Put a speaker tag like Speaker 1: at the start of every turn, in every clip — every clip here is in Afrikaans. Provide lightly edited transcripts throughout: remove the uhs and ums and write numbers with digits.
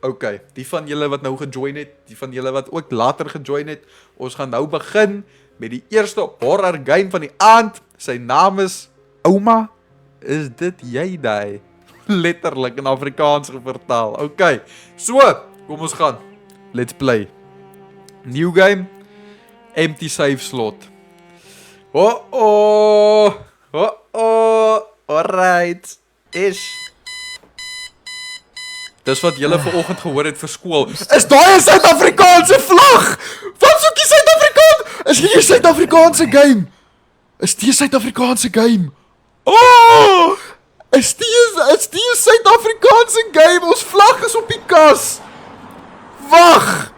Speaker 1: Okay, die van julle wat nou gejoin het, die van julle wat ook later gejoin het, ons gaan nou begin met die eerste horror game van die aand. Sy naam is Ouma. Is dit jy daai? Letterlik in Afrikaans vertaal. Okay, so, kom ons gaan. Let's play. New game. Empty save slot. Alright. Dis wat julle vanoggend gehoor het vir skool. Is daai 'n Suid-Afrikaanse vlag? Wat soek jy Suid-Afrikaan? Is hier 'n Suid-Afrikaanse game? Is die 'n Suid-Afrikaanse game? Oh! Is die 'n Suid-Afrikaanse game? Ons vlag is op die kas. Wag,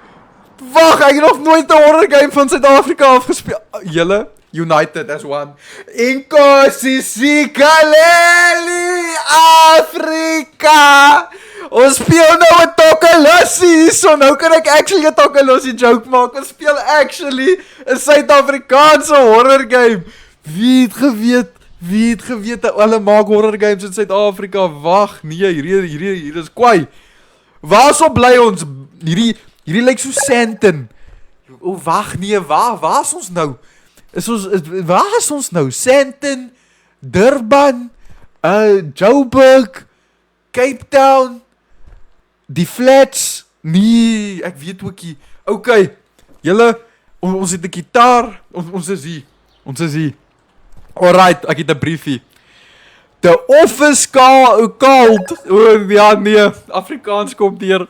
Speaker 1: ek het nog nooit 'n horror game van Suid-Afrika afgespeel. Julle united as one. Inkosi Sikaleli Afrika. Ons speel nou 'n Tokolossie, so nou kan ek actually 'n Tokolossie joke maak. Ons speel actually 'n Suid-Afrikaanse horror game. Wie het geweet dat hulle maak horror games in Suid-Afrika? Wag, nee, hier is kwai. Waarso bly ons? Hierdie lyk so Sandton. O, wag, nee, waar is ons nou? Waar is ons nou? Sandton, Durban, Joburg, Cape Town, die Flats. Nee, ek weet ook nie. Okay, julle, ons het 'n gitaar. Ons is hier. Alright, ek het 'n briefie. The office called. Ja, nee, Afrikaans kom deur.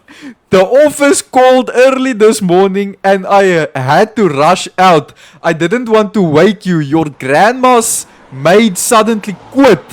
Speaker 1: The office called early this morning and I had to rush out. I didn't want to wake you. Your grandma's maid suddenly quit,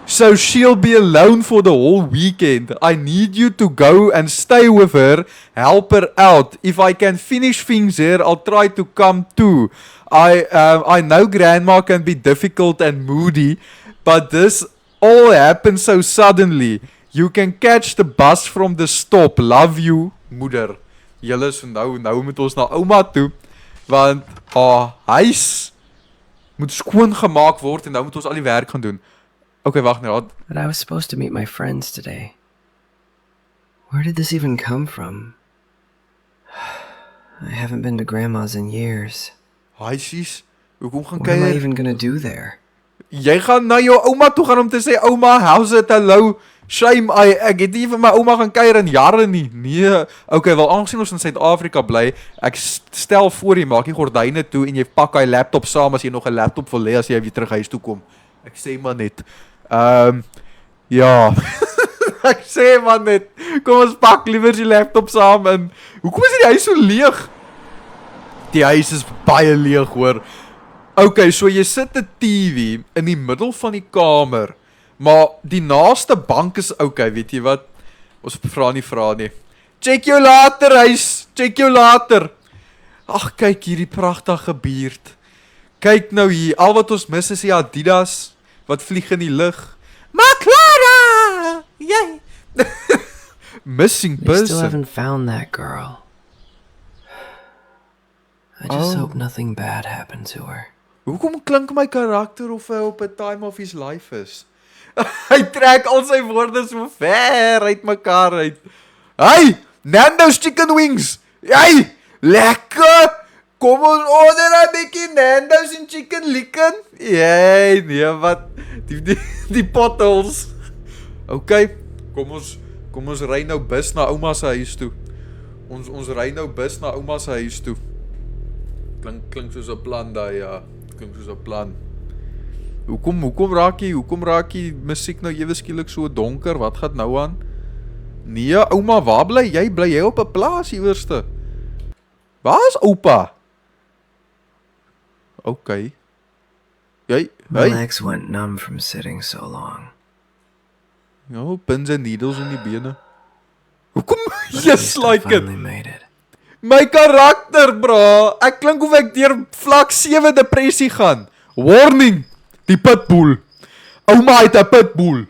Speaker 1: so she'll be alone for the whole weekend. I need you to go and stay with her, help her out. If I can finish things here, I'll try to come too. I know grandma can be difficult and moody, but this all happened so suddenly. You can catch the bus from the stop. Love you, moeder. Julle, so nou moet ons na ouma toe, want huis moet skoon gemaak word en nou moet ons al die werk gaan doen. Okay, wag nou.
Speaker 2: But I was supposed to meet my friends today. Where did this even come from? I haven't been to Grandma's in years.
Speaker 1: Huisies, hoekom gaan
Speaker 2: What am I
Speaker 1: kuier?
Speaker 2: even gonna do there?
Speaker 1: Jy gaan na jou ouma toe gaan om te sê, ouma, how's it, hello? Shame, ek het nie vir my ouma gaan kuier in jare nie. Nee, okay, wel aangesien ons in Suid-Afrika bly, ek stel voor jy maak die gordyne toe en jy pak hy laptop saam as jy nog 'n laptop wil hê as jy weer terug huis toe kom. Ek sê maar net. Ja. Ek sê maar net. Kom ons pak liewer die laptop saam en hoekom is die huis so leeg? Die huis is baie leeg, hoor. Okay, so jy sit 'n TV in die middel van die kamer, maar die naaste bank is okay, weet jy wat? Ons vra nie. Check jou later, huis. Check jou later. Ag, kyk hierdie pragtige buurt. Kyk nou hier, al wat ons mis is die Adidas wat vlieg in die lug. Maar Clara! Jy. Missing
Speaker 2: They still
Speaker 1: person.
Speaker 2: haven't found that girl. I just hope nothing bad happened to her.
Speaker 1: Hoekom klink my karakter of hy op 'n time of his life is? Hy trek al sy woorde so ver uit mekaar uit. Hey, Nando's chicken wings. Hey, lekker. Kom ons order 'n bietjie Nando's en chicken licken. Jy, nee, wat die potholes. Okay, kom ons ry nou bus na ouma se huis toe. Ons ry nou bus na ouma se huis toe. Klink soos 'n plan daai, ja. Klink soos 'n plan. Hoekom raak die musiek nou ewe skielik so donker? Wat gaan nou aan? Nee, ouma, waar bly jy? Bly jy op 'n plaas iewerste? Waar is oupa? Okay.
Speaker 2: My
Speaker 1: Hey.
Speaker 2: legs went numb from sitting so long.
Speaker 1: Ja, pins en needles in die bene. Hoekom?
Speaker 2: But at
Speaker 1: Yes,
Speaker 2: least I
Speaker 1: like it.
Speaker 2: finally made it.
Speaker 1: My karakter, bro. Ek klink of ek deur vlak 7 depressie gaan. Warning. Die pitbull. Ouma het 'n pitbull.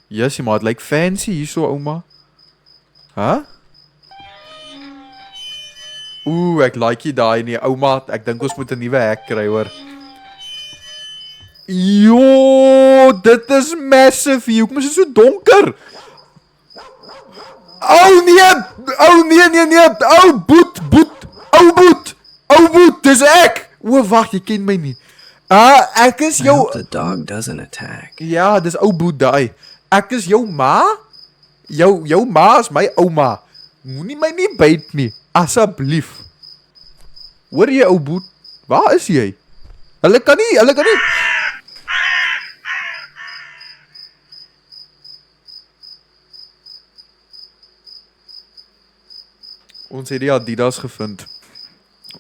Speaker 1: Yes, maar dit lyk fancy hierso, ouma. Huh? Ek like daai nie, ouma. Ek dink ons moet 'n nuwe hek kry, hoor. Jo, dit is massive hier. Hoekom is dit so donker? Oh nee. Oh boet, dis ek. O wag, jy ken my nie. Ek is
Speaker 2: I
Speaker 1: jou
Speaker 2: hope the dog doesn't attack.
Speaker 1: Ja, dis ou boet daai. Ek is jou ma? Jou ma is my ouma. Moenie my nie byt nie, asseblief. Hoor jy ou boet? Waar is jy? Hulle kan nie. Ons het die Adidas gevind.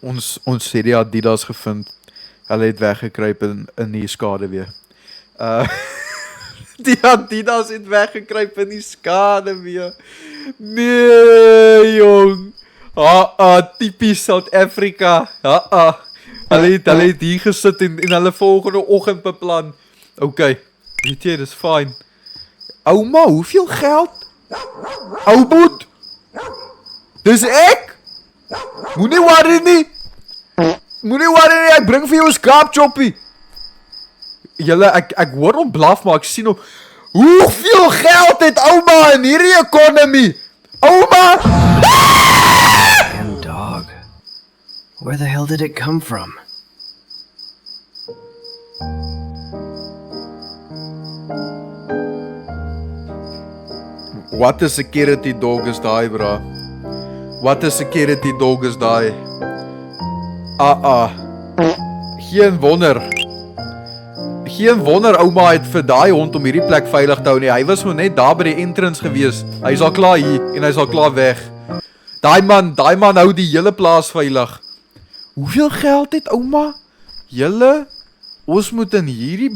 Speaker 1: Ons het die Adidas gevind. Hulle het weggekruip in die skaduwee. Die Adidas het weggekruip in die skaduwee. Nee, jong. Typies South Africa. Hulle het hier gesit en hulle volgende oggend beplan. Okay, weet jy, dis fine. Ouma, hoeveel geld? Ou boet. Dis ek. Moenie worry nie, ek bring vir jou 'n skaapchoppie. Julle, ek hoor hom blaf, maar ek sien hom. Hoeveel geld het ouma in hierdie economy? Ouma!
Speaker 2: And dog. Where the hell did it come from?
Speaker 1: What a security dog is daai, bra? What a security dog is daai? Geen wonder ouma het vir daai hond om hierdie plek veilig te hou nie. Hy was maar net daar by die entrance gewees. Hy's al klaar hier en hy's al klaar weg. Daai man hou die hele plaas veilig. Hoeveel geld het ouma? Julle, ons moet in hierdie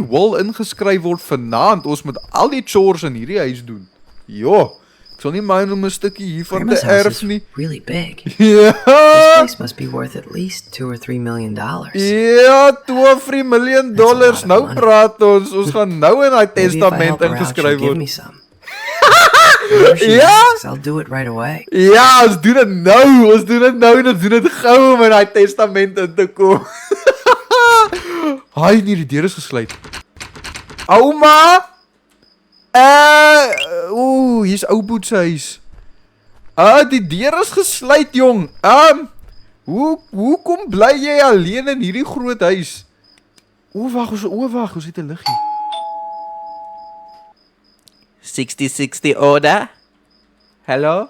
Speaker 1: wil ingeskryf word vanaand. Ons moet al die chores in hierdie huis doen. Jo. Ek sal nie mind om 'n stukkie hiervan te
Speaker 2: Grandma's house
Speaker 1: erf
Speaker 2: is
Speaker 1: nie.
Speaker 2: really big.
Speaker 1: Ja.
Speaker 2: This place must be worth at least $2 or $3 million.
Speaker 1: Ja, $2-3 million.
Speaker 2: That's a lot of
Speaker 1: Nou
Speaker 2: money.
Speaker 1: praat ons. Ons gaan nou in daai
Speaker 2: Maybe if I
Speaker 1: testament
Speaker 2: help her out, she'll
Speaker 1: ingeskryf
Speaker 2: give
Speaker 1: word.
Speaker 2: me some. Whenever she
Speaker 1: Ja?
Speaker 2: asks, I'll do it right away.
Speaker 1: Ja, ons doen dit nou en ons doen dit gou om in daai testament in te kom. Haai, nee, die deur is gesluit. Ouma! Hier's ou Boet se huis. Die deur is gesluit, jong. Hoekom bly jy alleen in hierdie groot huis? Wag, ons het 'n liggie. 60-60 order. Hello?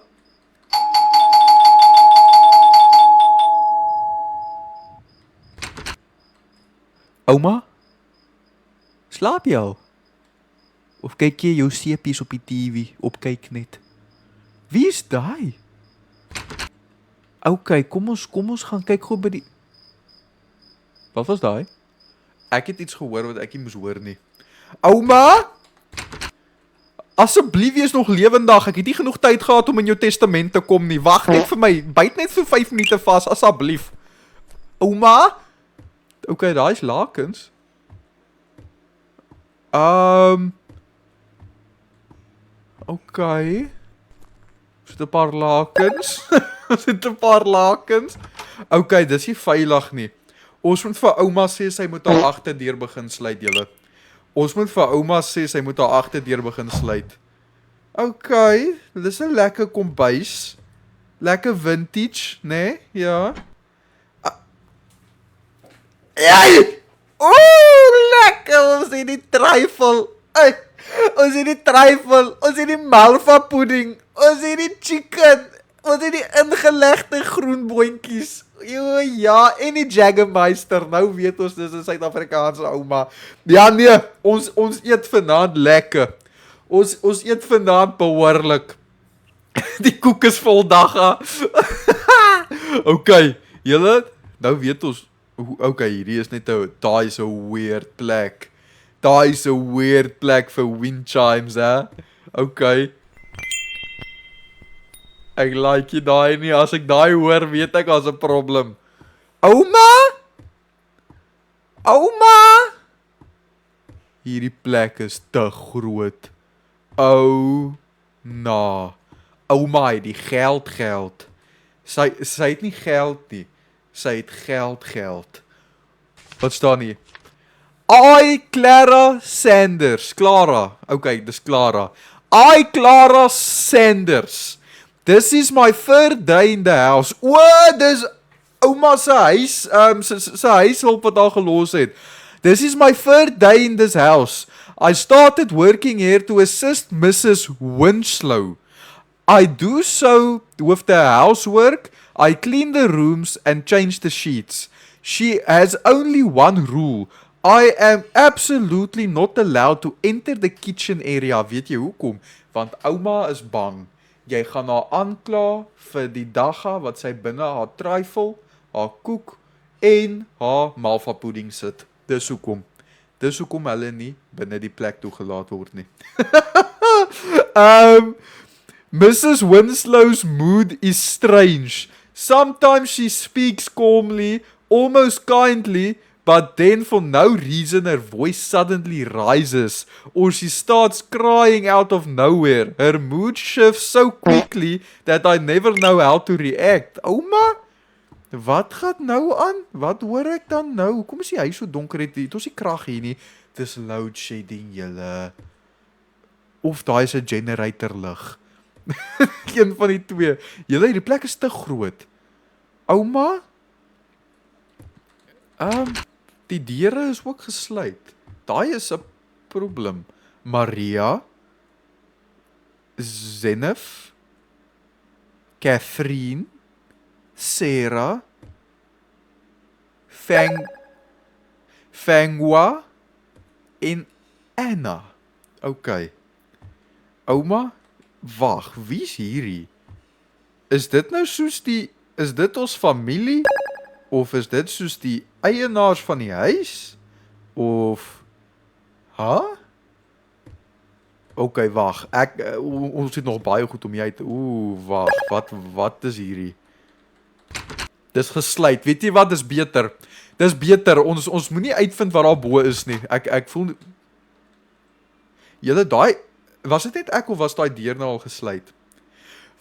Speaker 1: Ouma? Slaap jy al? Of kyk jy jou seepies op die TV, op kyk net? Wie is daai? Okay, kom ons gaan kyk gou by die... Wat was daai? Ek het iets gehoor wat ek nie moes hoor nie. Ouma? Asseblief wees nog lewendig. Ek het nie genoeg tyd gehad om in jou testament te kom nie. Wag net vir my. Byt net vir 5 minute vas, asseblief. Ouma? Okay, daai is lakens. Okay. Ons het 'n paar lakens. Okay, dis nie veilig nie. Ons moet vir ouma sê sy moet haar agterdeur begin sluit, julle. Ons moet vir ouma sê sy moet haar agterdeur begin sluit. Okay, dis 'n lekker kombuis. Lekker vintage, né? Nee? Ja. Hey! Lekker, ons het die trifle. Ons het die trifle, ons het die malva pudding, ons het die chicken, ons het die ingelegde groenboontjies. Ja, en die Jägermeister. Nou weet ons dis 'n Suid-Afrikaanse ouma. Ja nee, ons eet vanaand lekker. Ons eet vanaand behoorlik. Die koek is vol dagga. Okay, julle, nou weet ons. Okay, hierdie is net daai is 'n weird plek. Daai is 'n weird plek vir wind chimes, hè? Okay. Ek like daai nie. As ek daai hoor, weet ek daar's 'n probleem. Ouma? Hierdie plek is te groot. Ouma het die geld. Sy het nie geld nie. Sy het geld. Wat staan hier? Clara Sanders. Clara. Okay, dis Clara. I, Clara Sanders. This is my third day in the house. O, dis ouma se huis, sy huishulp wat haar gelos het. This is my third day in this house. I started working here to assist Mrs. Winslow. I do so with the housework. I clean the rooms and change the sheets. She has only one rule. I am absolutely not allowed to enter the kitchen area. Weet jy hoekom? Want ouma is bang. Jy gaan haar aankla vir die dagga wat sy binne haar trifle, haar koek en haar malva pudding sit. Dis hoekom. Dis hoekom hulle nie binne die plek toegelaat word nie. Mrs. Winslow's mood is strange. Sometimes she speaks calmly, almost kindly, but then for no reason her voice suddenly rises, or she starts crying out of nowhere. Her mood shifts so quickly that I never know how to react. Ouma, wat gaan nou aan? Wat hoor ek dan nou? Hoekom is die huis so donker het? Het ons nie krag hier nie. Dis load shedding julle. Of daai is 'n generator lig. Een van die twee. Julle, hierdie plek is te groot. Ouma? Die deure is ook gesluit. Daai is 'n probleem. Maria, Zenef, Catherine, Sarah, Fengwa en Anna. Okay. Ouma, wag, wie's hierdie? Is dit nou soos is dit ons familie? Of is dit soos die eienaars van die huis? Of Okay, wag. Ons het nog baie goed om jy te. Wag, wat is hierdie? Dis gesluit. Weet jy wat, dis beter. Dis beter. Ons moenie uitvind wat daar bo is nie. Ek voel julle daai was dit net ek of was daai deur nou al gesluit?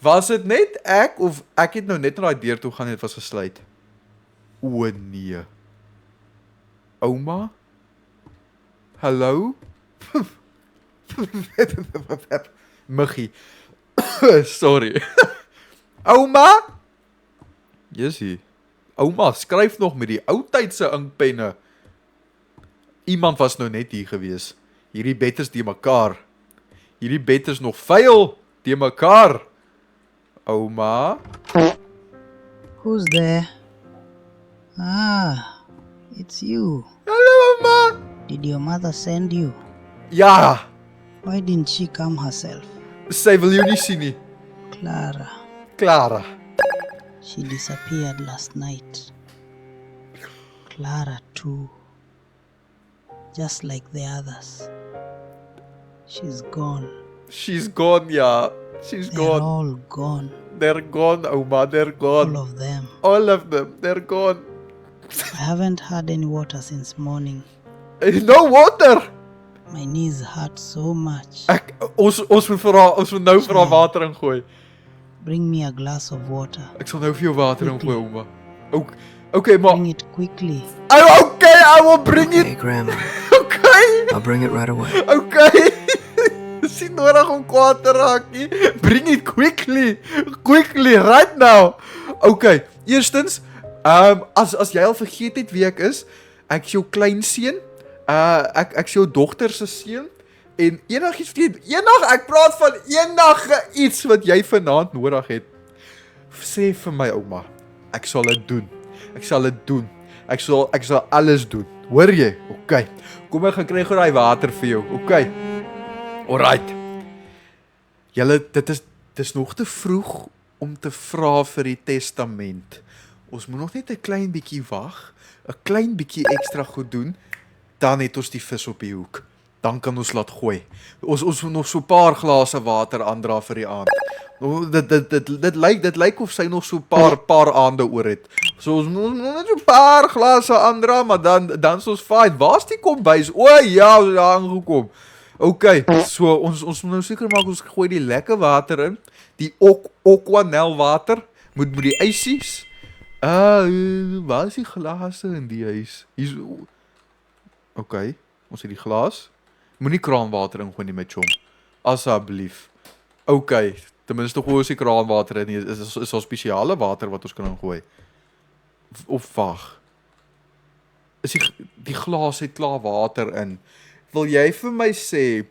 Speaker 1: Was dit net ek of ek het nou net na daai deur toe gaan en dit was gesluit? O nee. Ouma? Hallo? Muggie. Sorry. Ouma? Jessie. Ouma, skryf nog met die ou tydse inkpenne. Iemand was nou net hier gewees. Hierdie bed is die mekaar. Hierdie bed is nog vuil die mekaar. Ouma?
Speaker 3: Who's there? Ah, it's you.
Speaker 1: Hallo, Ouma.
Speaker 3: Did your mother send you?
Speaker 1: Ja,
Speaker 3: Why didn't she come herself?
Speaker 1: sy wil jou nie sien nie.
Speaker 3: Clara,
Speaker 1: Clara.
Speaker 3: she disappeared last night. Clara too. Just like the others. She's gone.
Speaker 1: She's gone, ja. She's
Speaker 3: They're
Speaker 1: gone.
Speaker 3: all gone.
Speaker 1: They're gone, Ouma. They're gone.
Speaker 3: All of them.
Speaker 1: All of them. They're gone.
Speaker 3: I haven't had any water since morning.
Speaker 1: No water.
Speaker 3: My knees hurt so much.
Speaker 1: Ons moet nou vir haar water ingooi.
Speaker 3: Bring me a glass of water.
Speaker 1: Ek sal nou vir jou water ingooi, Ouma. Okay, maar
Speaker 3: Bring it quickly.
Speaker 1: okay, I will bring
Speaker 2: Okay,
Speaker 1: it.
Speaker 2: Grandma.
Speaker 1: Okay.
Speaker 2: I'll bring it right away.
Speaker 1: Okay. Dis nie nodig om kwaad te raak nie. Bring it quickly. Quickly, right now. Okay, eerstens, as jy al vergeet het wie ek is jou kleinseun. Ek is jou dogter se seun. En enigiets ek praat van enige iets wat jy vanaand nodig het. Sê vir my, Ouma. Ek sal dit doen. Ek sal dit doen. Ek sal alles doen. Hoor jy? Okay. Kom ek gaan kry gou daai water vir jou. Okay. Alright. Julle, dis nog te vroeg om te vra vir die testament. Ons moet nog net 'n klein bietjie wag, 'n klein bietjie ekstra goed doen, dan het ons die vis op die hoek. Dan kan ons laat gooi. Ons moet nog so 'n paar glase water aandra vir die aand. Dit lyk of sy nog so 'n paar aande oor het. So ons moet net so 'n paar glase aandra, maar dan is ons fine. Waar's die kombuis? O ja, ons het daar aangekom. Okay, so ons moet nou seker maak ons gooi die lekker water in. Die Aquanel water moet die ysies. Waar is die glase in die huis? Hier's okay, ons het die glas. Moenie kraanwater ingooi nie met chom. Asseblief. Okay, ten minste gooi ons die kraanwater in. Is daar spesiale water wat ons kan ingooi? Of wag. Is die glas het klaar water in. Wil jy vir my sê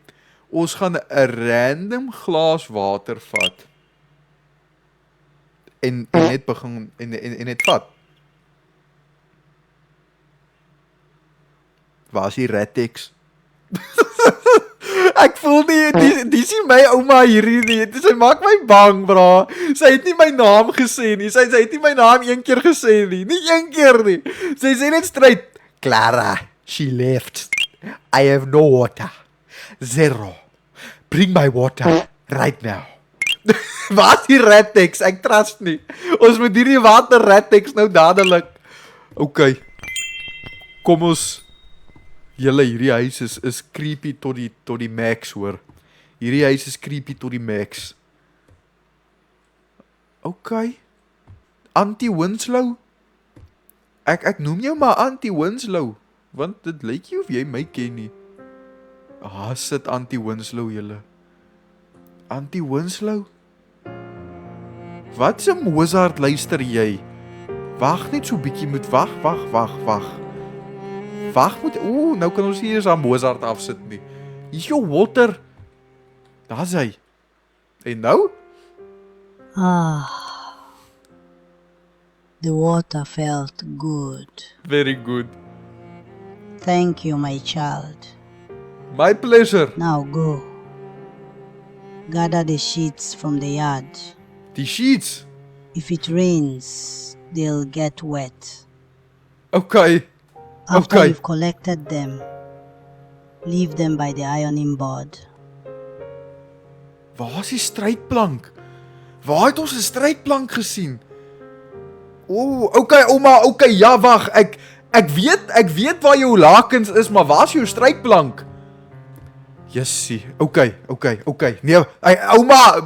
Speaker 1: ons gaan 'n random glas water vat en net begin en net vat? Waar is die Ratex? Ek voel nie, die sien my ouma hierdie nie, sy maak my bang, bra. Sy het nie my naam gesê nie, sy het nie my naam een keer gesê nie, nie een keer nie. Sy sê net straight, Clara, she left. I have no water. Zero. Bring my water right now. Waar is die Ratex? Ek trust nie. Ons moet hierdie water Ratex nou dadelik. Okay. Kom ons Julle, hierdie huis is creepy tot die max, hoor. Hierdie huis is creepy tot die max. Okay. Auntie Winslow? Ek noem jou maar Auntie Winslow, want dit lyk nie of jy my ken nie. Sit Auntie Winslow, julle. Auntie Winslow? Wat se Mozart luister jy? Wag net so bietjie, moet wag. Wag moet, nou kan ons nie eens aan Mozart afsit nie. Hier is jou water. Daar is hy. En nou?
Speaker 3: The water felt good.
Speaker 1: Very good.
Speaker 3: Thank you, my child.
Speaker 1: My pleasure.
Speaker 3: Now go. Gather the sheets from the yard.
Speaker 1: Die sheets?
Speaker 3: If it rains, they'll get wet.
Speaker 1: Okay.
Speaker 3: After you've collected them, leave them by the ironing board.
Speaker 1: Waar is die strydplank? Waar het ons 'n strydplank gesien? Okay, ouma, okay, ja, wag. Ek weet waar jou lakens is, maar waar is jou strydplank? Jessie, okay. Nee, ouma,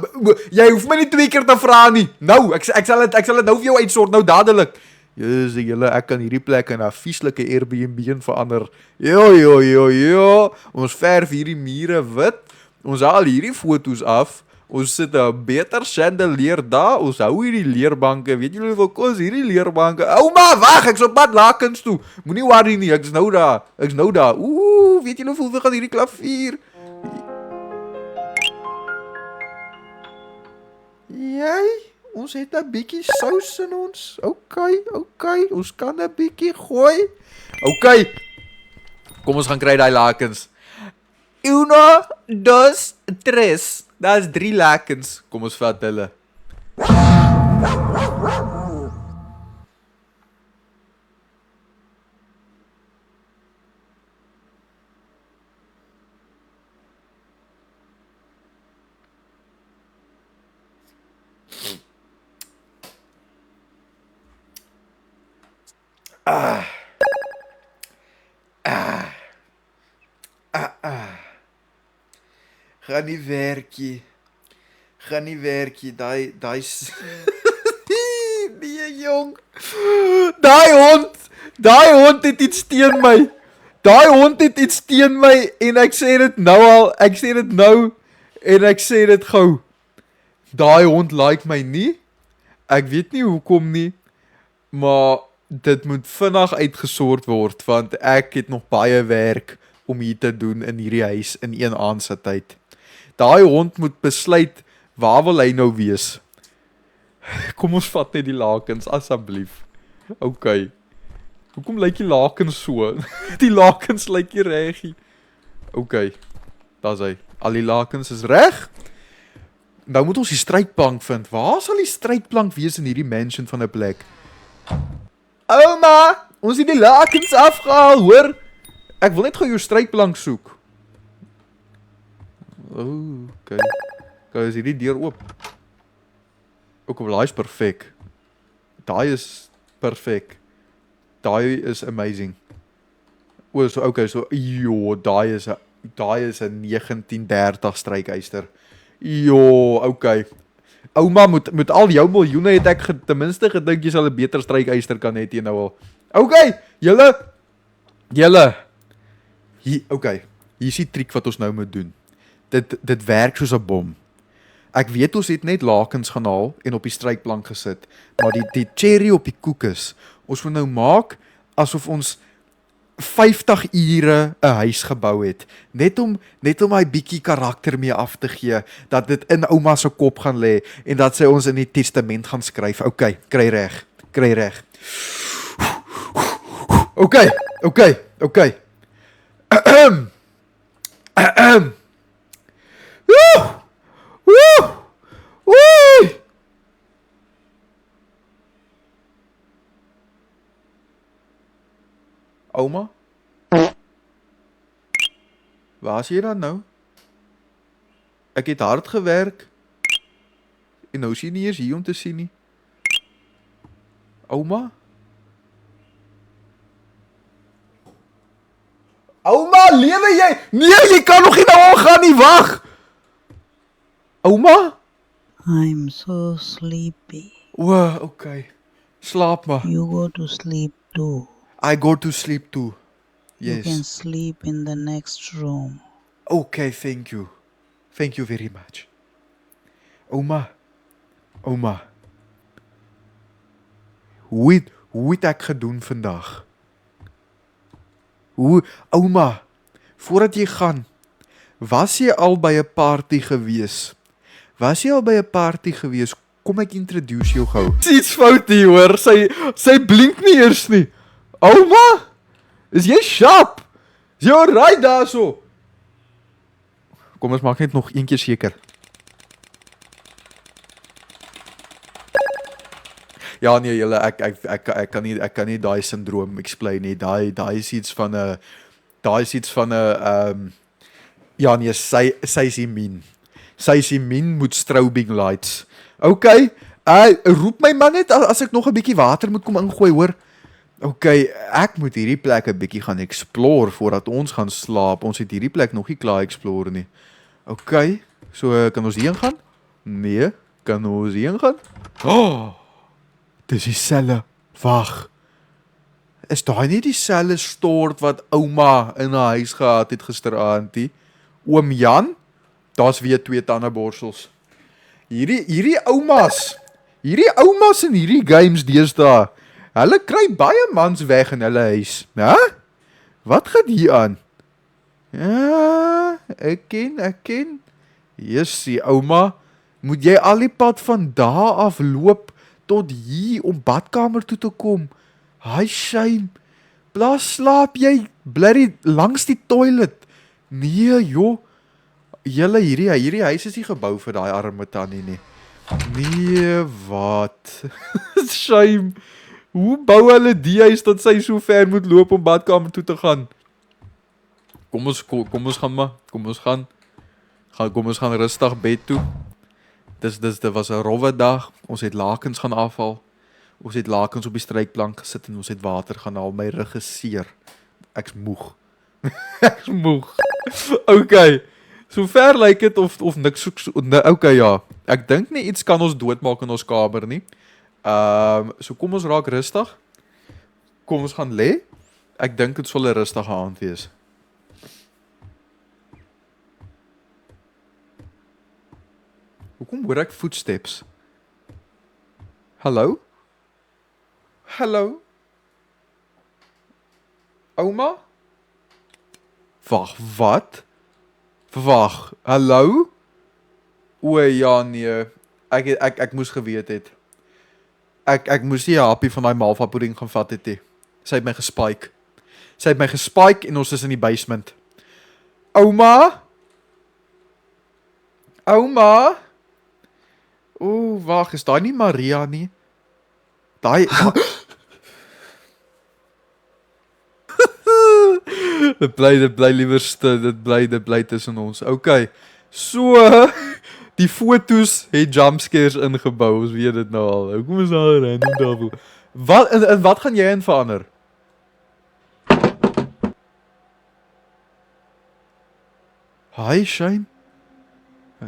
Speaker 1: jy hoef my nie 2 keer te vra nie. Nou, ek sal dit nou vir jou uitsort, nou dadelik. Julle, ek kan hierdie plek in 'n vieslike Airbnb verander. Jo. Ons verf hierdie mure wit. Ons haal hierdie foto's af. Ons sit 'n beter chandelier daar. Ons hou hierdie leerbanke. Weet julle hoeveel kos hierdie leerbanke? Ouma, wag, ek's op pad lakens toe. Moenie worry nie, ek's nou daar. Weet julle hoeveel gaan hierdie klavier? Jy? Ons het 'n bietjie sous in ons. Okay. Ons kan 'n bietjie gooi. Okay. Kom ons gaan kry daai lakens. 1, 2, 3. Daar's 3 lakens. Kom ons vat hulle. Gaan nie werkie, daai nee jong. Daai hond het iets teen my. En ek sê dit nou en ek sê dit gou. Daai hond like my nie. Ek weet nie hoekom nie, maar dit moet vinnig uitgesort word, want ek het nog baie werk om hier te doen in hierdie huis in 1 aand se tyd. Daai hond moet besluit, waar wil hy nou wees? Kom ons vat net die lakens, asseblief. Okay. Hoekom lyk die lakens so? Die lakens lyk nie regie. Okay. Daar's hy. Al die lakens is reg. Nou moet ons die strydplank vind. Waar sal die strydplank wees in hierdie mansion van 'n plek? Ouma, ons het die lakens afgehaal, hoor. Ek wil net gou jou strydplank soek. Okay. Is hierdie deur oop? Ook al daai is perfek. Daai is perfek. Daai is amazing. Daai is 'n 1930 strykyster. Okay. Ouma, met al jou miljoene het ek ten minste gedink jy sal 'n beter strykyster kan hê nou al. Okay, julle. Okay. Hier is die triek wat ons nou moet doen. dit werk soos 'n bom. Ek weet ons het net lakens gaan haal en op die strykplank gesit, maar die cherry op die koek is, ons moet nou maak asof ons 50 ure 'n huis gebou het, net om hy bietjie karakter mee af te gee, dat dit in ouma se kop gaan lê en dat sy ons in die testament gaan skryf. Okay, kry reg. Okay. Ouma? Waar is jy dan nou? Ek het hard gewerk en nou is jy nie eers hier om te sien nie. Ouma? Ouma, lewe jy? Nee, jy kan nog nie nou aangaan nie, wag! Ouma?
Speaker 3: I'm so sleepy.
Speaker 1: Okay. Slaap maar.
Speaker 3: You go to sleep too.
Speaker 1: I go to sleep too.
Speaker 3: You can
Speaker 1: Yes.
Speaker 3: sleep in the next room.
Speaker 1: Okay, thank you. Thank you very much. Ouma. Hoe het ek gedoen vandag? Ouma, voordat jy gaan, was jy al by 'n party gewees? Kom ek introduce jou gou. Iets fout hier hoor, sy blink nie eers nie. Ouma, is jy sharp? Is jy alright daarso? Kom ons maak net nog een keer seker. Ja nee julle, ek kan nie daai syndroom explain nie. Daai is iets van 'n ja nee, sy is immuun. Sy is immuun met strobing lights. Okay, roep my man net as ek nog 'n bietjie water moet kom ingooi, hoor. Okay, ek moet hierdie plek 'n bietjie gaan explore voordat ons gaan slaap. Ons het hierdie plek nog nie klaar explore nie. Okay, so kan ons hierheen gaan? Nee, kan ons hierheen gaan? Oh, dis dieselfde. Wag. Is daai nie dieselfde stort wat ouma in haar huis gehad het gisteraandie? Oom Jan? Daar's weer 2 tandeborsels. Hierdie oumas in hierdie games deesdae, hulle kry baie mans weg in hulle huis. Ja? Wat gaan hier aan? Ja, ek ken. Jessie, ouma, moet jy al die pad van daar af loop tot hier om badkamer toe te kom? Hi shame. Blaas slaap jy bly langs die toilet. Nee, joh. Julle hierdie huis is nie gebou vir daai arme tannie nie. Nee, wat? Shame. Hoe bou hulle die huis dat sy so ver moet loop om badkamer toe te gaan? Kom ons gaan maar. Kom ons gaan rustig bed toe. Dit was 'n rowwe dag. Ons het lakens gaan afhaal. Ons het lakens op die strykplank gesit en ons het water gaan haal. My rug is seer. Ek's moeg. Ek's moeg. Okay. So ver lyk dit of niks okay ja. Ek dink nie iets kan ons doodmaak in ons kamer nie. So kom ons raak rustig. Kom ons gaan lê. Ek dink dit sal 'n rustige aand wees. Hoekom hoor ek footsteps? Hallo? Ouma? Wag, wat? Wag, hallo? O ja nee, ek moes geweet het. Ek moes nie 'n happie van daai malva pudding gaan vat het nie. Sy het my gespike en ons is in die basement. Ouma? O, wag, is daai nie Maria nie? Dit bly liewerste, dit bly tussen ons. Okay. So, die foto's het jumpscares ingebou, ons weet dit nou al. Hoekom is daar 'n random daarvoor? Wat gaan jy in verander? Hi, Shane.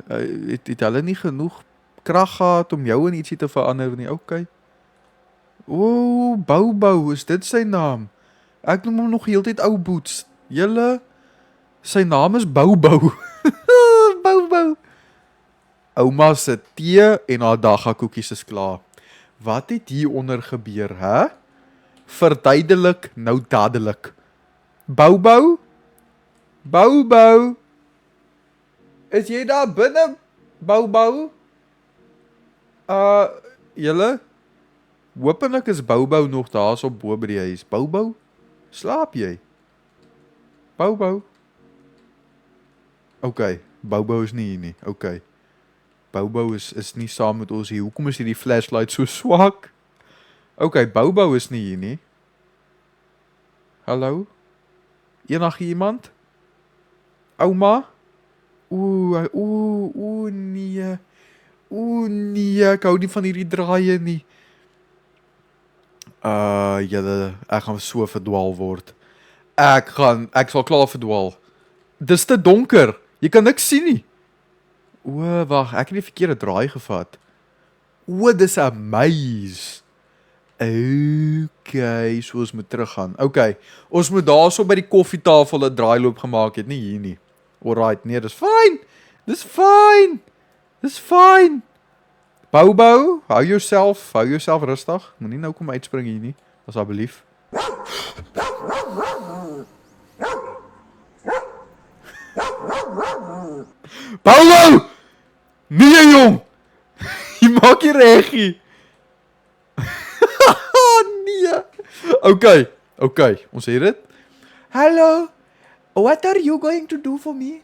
Speaker 1: Het hulle nie genoeg krag gehad om jou in ietsie te verander nie? Okay. O, Boubou, is dit sy naam? Ek noem hom nog heeltyd ou Boots. Julle, sy naam is Boubou. Ouma se tee en haar dagga koekies is klaar. Wat het hieronder gebeur, hè? Verduidelik nou dadelik. Boubou? Boubou? Is jy daar binne, Boubou? Julle? Hoopelik is Boubou nog daar so bo by die huis. Boubou? Slaap jy? Boubou? Okay, Boubou is nie hier nie. Okay. Boubou is nie saam met ons hier. Hoekom is hierdie flashlight so swak? Okay, Boubou is nie hier nie. Hallo? Enige iemand? Ouma? Nee. Nee, ek hou nie van hierdie draaie nie. Julle, ek gaan so verdwaal word. Ek sal klaar verdwaal. Dis te donker. Jy kan niks sien nie. Wag, ek het die verkeerde draai gevat. Dis 'n maze. Okay, so ons moet teruggaan. Okay, ons moet daarso by die koffietafel 'n draailoop gemaak het, nie hier nie. Alright, nee, dis fyn. Dis fyn. Dis fyn. Boubou, hou jouself rustig. Moenie nou kom uitspring hier nie, asseblief. Boubou! Nee jong. Jy maak nie reggie. Nee. Okay, ons het dit. Hello. What are you going to do for me?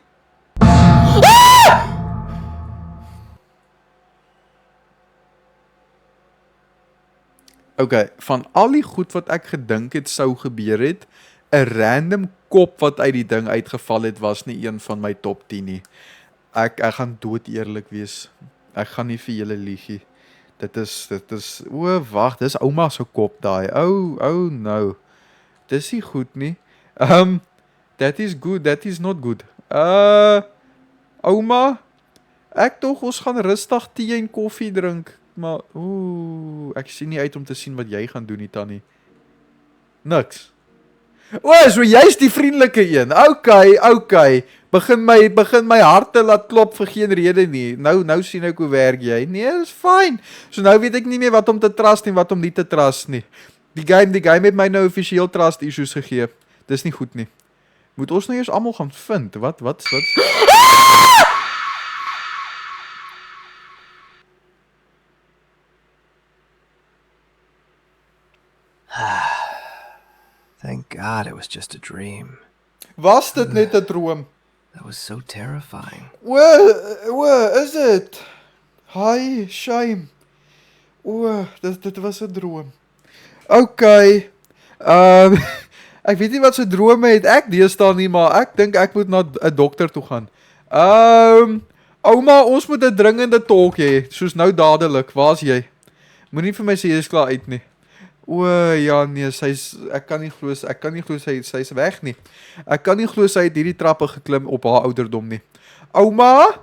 Speaker 1: Okay, van al die goed wat ek gedink het sou gebeur het, 'n random kop wat uit die ding uitgeval het, was nie een van my top 10 nie. Ek gaan dood eerlik wees. Ek gaan nie vir julle liegie. Dit is wag, dis ouma se kop daai. No. Dis nie goed nie. That is good, that is not good. Ouma, ek tog ons gaan rustig tee en koffie drink, maar ek sien nie uit om te sien wat jy gaan doen nie, Tannie. Niks. So jy's die vriendelike een. Okay. Begin my harte laat klop vir geen rede nie. Nou sien ek hoe werk jy. Nee, dis fyn. So nou weet ek nie meer wat om te trust en wat om nie te trust nie. Die game het my nou offisieel trust issues gegee. Dis nie goed nie. Moet ons nou eers almal gaan vind. Wat?
Speaker 2: Thank God it was just a dream.
Speaker 1: Was dit net 'n droom?
Speaker 2: That was so terrifying.
Speaker 1: Is dit? Hi, shame. Dit was 'n droom. Okay. Ek weet nie wat se drome het ek deesdae nie, maar ek dink ek moet na 'n dokter toe gaan. Ouma, ons moet 'n dringende talk hê, soos nou dadelik. Waar's jy? Moenie vir my sê jy is klaar uit nie. Ja nee, ek kan nie glo sy's weg nie. Ek kan nie glo sy het hierdie trappe geklim op haar ouderdom nie. Ouma.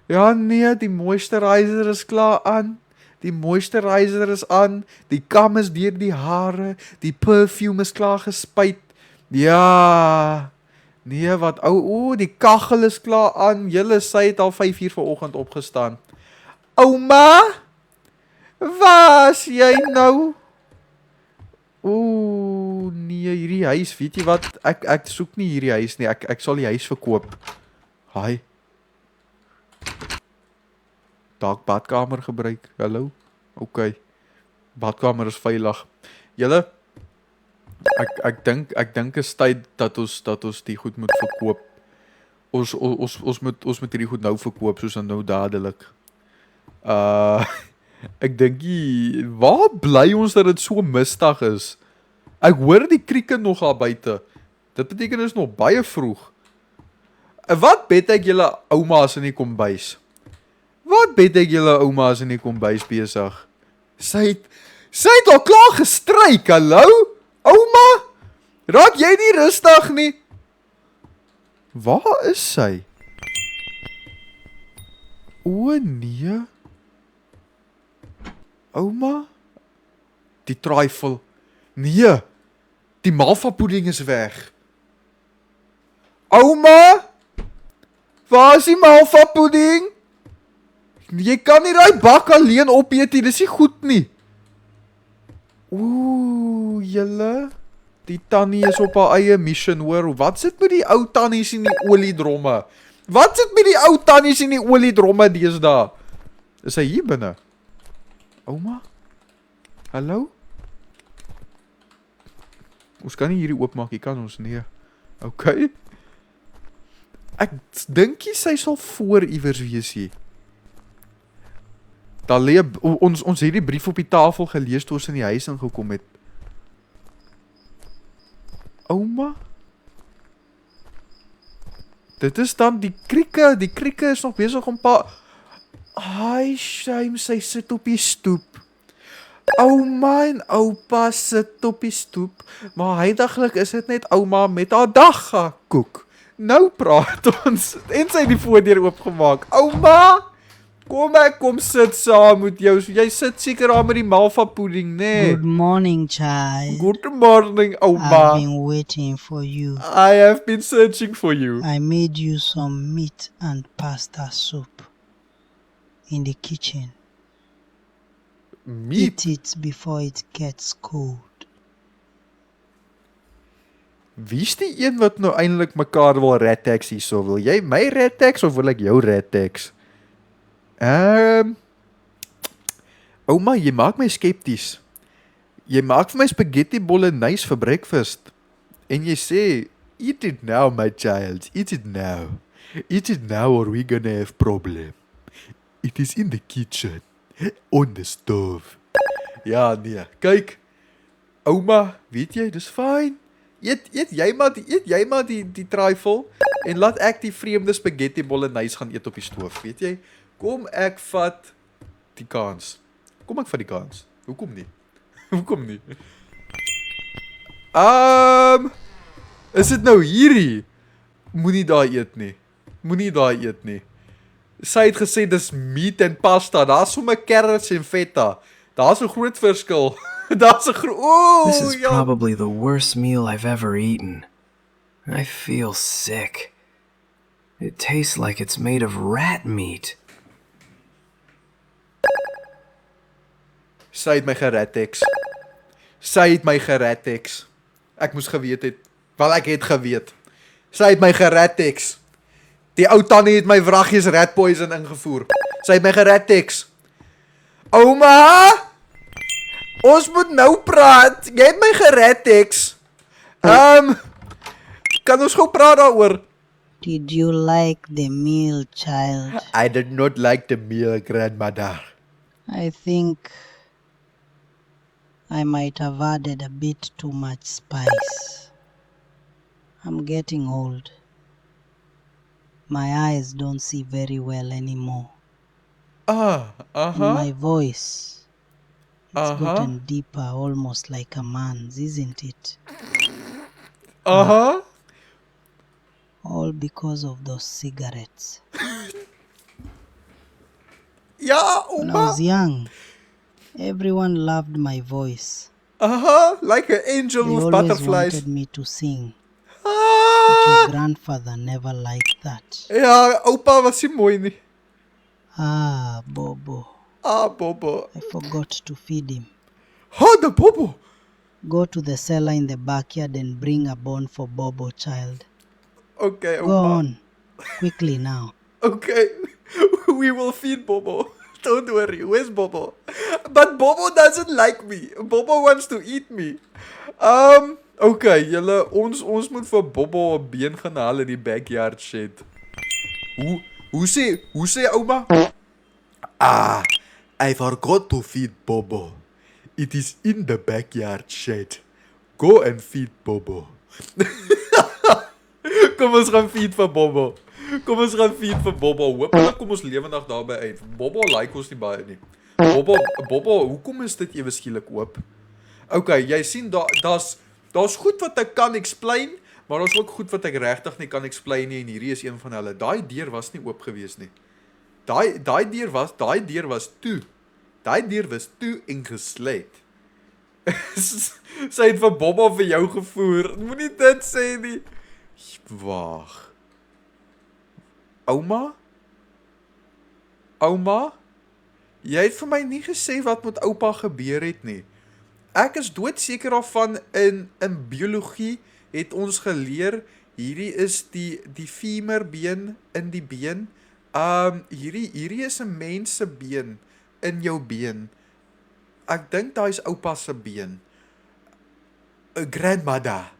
Speaker 1: Ja nee, die moisturizer is klaar aan. Die moisturizer is aan. Die kam is deur die hare. Die perfume is klaar gespuit. Ja. Nee, wat die kaggel is klaar aan. Julle sy het al 5:00 vanoggend opgestaan. Ouma? Was jy nou? Nee, hierdie huis, weet jy wat? Ek soek nie hierdie huis nie. Ek sal die huis verkoop. Hi. Dalk badkamer gebruik. Hallo. Okay. Badkamer is veilig. Julle, ek dink is tyd dat ons die goed moet verkoop. Ons moet hierdie goed nou verkoop soos nou dadelik. Ek dink waar bly ons dat dit so mistig is? Ek hoor die krieke nog daar buite. Dit beteken is nog baie vroeg. Wat bet ek julle ouma's in die kombuis? Wat bet ek julle ouma's in die kombuis besig? Sy het al klaar gestryk, hallo? Ouma? Raak jy nie rustig nie? Waar is sy? Nee. Ouma? Die trifle. Nee. Die malva pudding is weg. Ouma? Waar is die malva pudding? Jy kan nie daai bak alleen opeet nie, dis nie goed nie. Ooh, julle. Die tannie is op haar eie mission, hoor. Wat sit met die ou tannies in die oliedromme? Wat sit met die ou tannies in die oliedromme deesdae? Is hy hier binne? Ouma? Hallo? Ons kan nie hierdie oopmaak, hier kan ons nie. Okay. Ek dink sy sal voor iewers wees hier. Daar lê ons het die brief op die tafel gelees toe ons in die huis ingekom het. Ouma? Dit is dan die krieke is nog besig om Ai, shame, sy sit op die stoep. Ouma en oupa sit op die stoep, maar heidaglik is dit net ouma met haar daggakoek. Nou praat ons, en sy het die voordeur oopgemaak. Ouma, kom sit saam met jou. Jy sit seker daar met die malva pudding, nee.
Speaker 3: Good morning, child.
Speaker 1: Good morning, ouma.
Speaker 3: I've been waiting for you.
Speaker 1: I have been searching for you.
Speaker 3: I made you some meat and pasta soup in the kitchen.
Speaker 1: Meat?
Speaker 3: Eat it before it gets cold.
Speaker 1: Wie is die een wat nou eintlik mekaar wil red-tax hierso? Wil jy my red-tax of wil ek jou red-tax? Ouma, jy maak my skepties. Jy maak vir my spaghetti bolognese vir breakfast. En jy sê, eat it now, my child. Eat it now. Eat it now or we're gonna have problem. It is in the kitchen. On the stove. Ja, nee. Kyk. Ouma, weet jy, dis fine. Eet jy maar die trifle en laat ek die vreemde spaghetti bolognese gaan eet op die stoof, weet jy? Kom ek vat die kans. Hoekom nie? Hoekom nie? Is dit nou hierdie? Moenie daai eet nie. Sy het gesê dis meat en pasta. Daar's sommer carrots en feta. Daar's 'n groot verskil. This
Speaker 2: is probably the worst meal I've ever eaten. I feel sick. It tastes like it's made of rat meat.
Speaker 1: Sy het my gered-tex. Ek moes geweet het. Wel, ek het geweet. Sy het my gered-tex. Die ou tannie het my wraggies rat poison ingevoer. Sy het my gered-tex. Ouma! Ons moet nou praat. Jy het my gered-tex. Kan ons gou praat daaroor?
Speaker 3: Did you like the meal, child?
Speaker 1: I did not like the meal, grandmother.
Speaker 3: I think I might have added a bit too much spice. I'm getting old. My eyes don't see very well anymore. My voice, it's gotten deeper, almost like a man's, isn't it? All because of those cigarettes.
Speaker 1: Ja,
Speaker 3: When I
Speaker 1: Oma.
Speaker 3: was young, everyone loved my voice.
Speaker 1: Like an angel
Speaker 3: They
Speaker 1: with
Speaker 3: always
Speaker 1: butterflies.
Speaker 3: wanted me to sing. But your grandfather never liked that.
Speaker 1: Ja, opa was nie mooi nie.
Speaker 3: Ah, Bobo.
Speaker 1: Bobo.
Speaker 3: I forgot to feed him.
Speaker 1: The Bobo.
Speaker 3: Go to the cellar in the backyard and bring a bone for Bobo, child.
Speaker 1: Okay,
Speaker 3: Go
Speaker 1: Oma.
Speaker 3: on. Quickly now.
Speaker 1: Okay, we will feed Bobo. Don't worry, where's Bobo? But Bobo doesn't like me. Bobo wants to eat me. Okay, julle, ons moet vir Bobo 'n been gaan haal in die backyard shed. Hoe sê ouma? I forgot to feed Bobo. It is in the backyard shed. Go and feed Bobo. Kom ons gaan feed vir Bobo. Hoopelik kom ons lewendig daarby uit. Bobo like ons nie baie nie. Bobo, hoekom is dit ewe skielik oop? Okay, jy sien daar's goed wat ek kan explain, maar daar's ook goed wat ek regtig nie kan explain nie en hierdie is een van hulle. Daai deur was nie oop gewees nie. Daai deur was toe. Daai deur was toe en gesluit. Sy het vir Bobo vir jou gevoer. Moenie dit sê nie. Wag. Ouma? Ouma? Jy het vir my nie gesê wat met oupa gebeur het nie. Ek is doodseker daarvan in biologie het ons geleer hierdie is die femeurbeen in die been. Hierdie is 'n mens se been in jou been. Ek dink daai is oupa se been. Grandmother,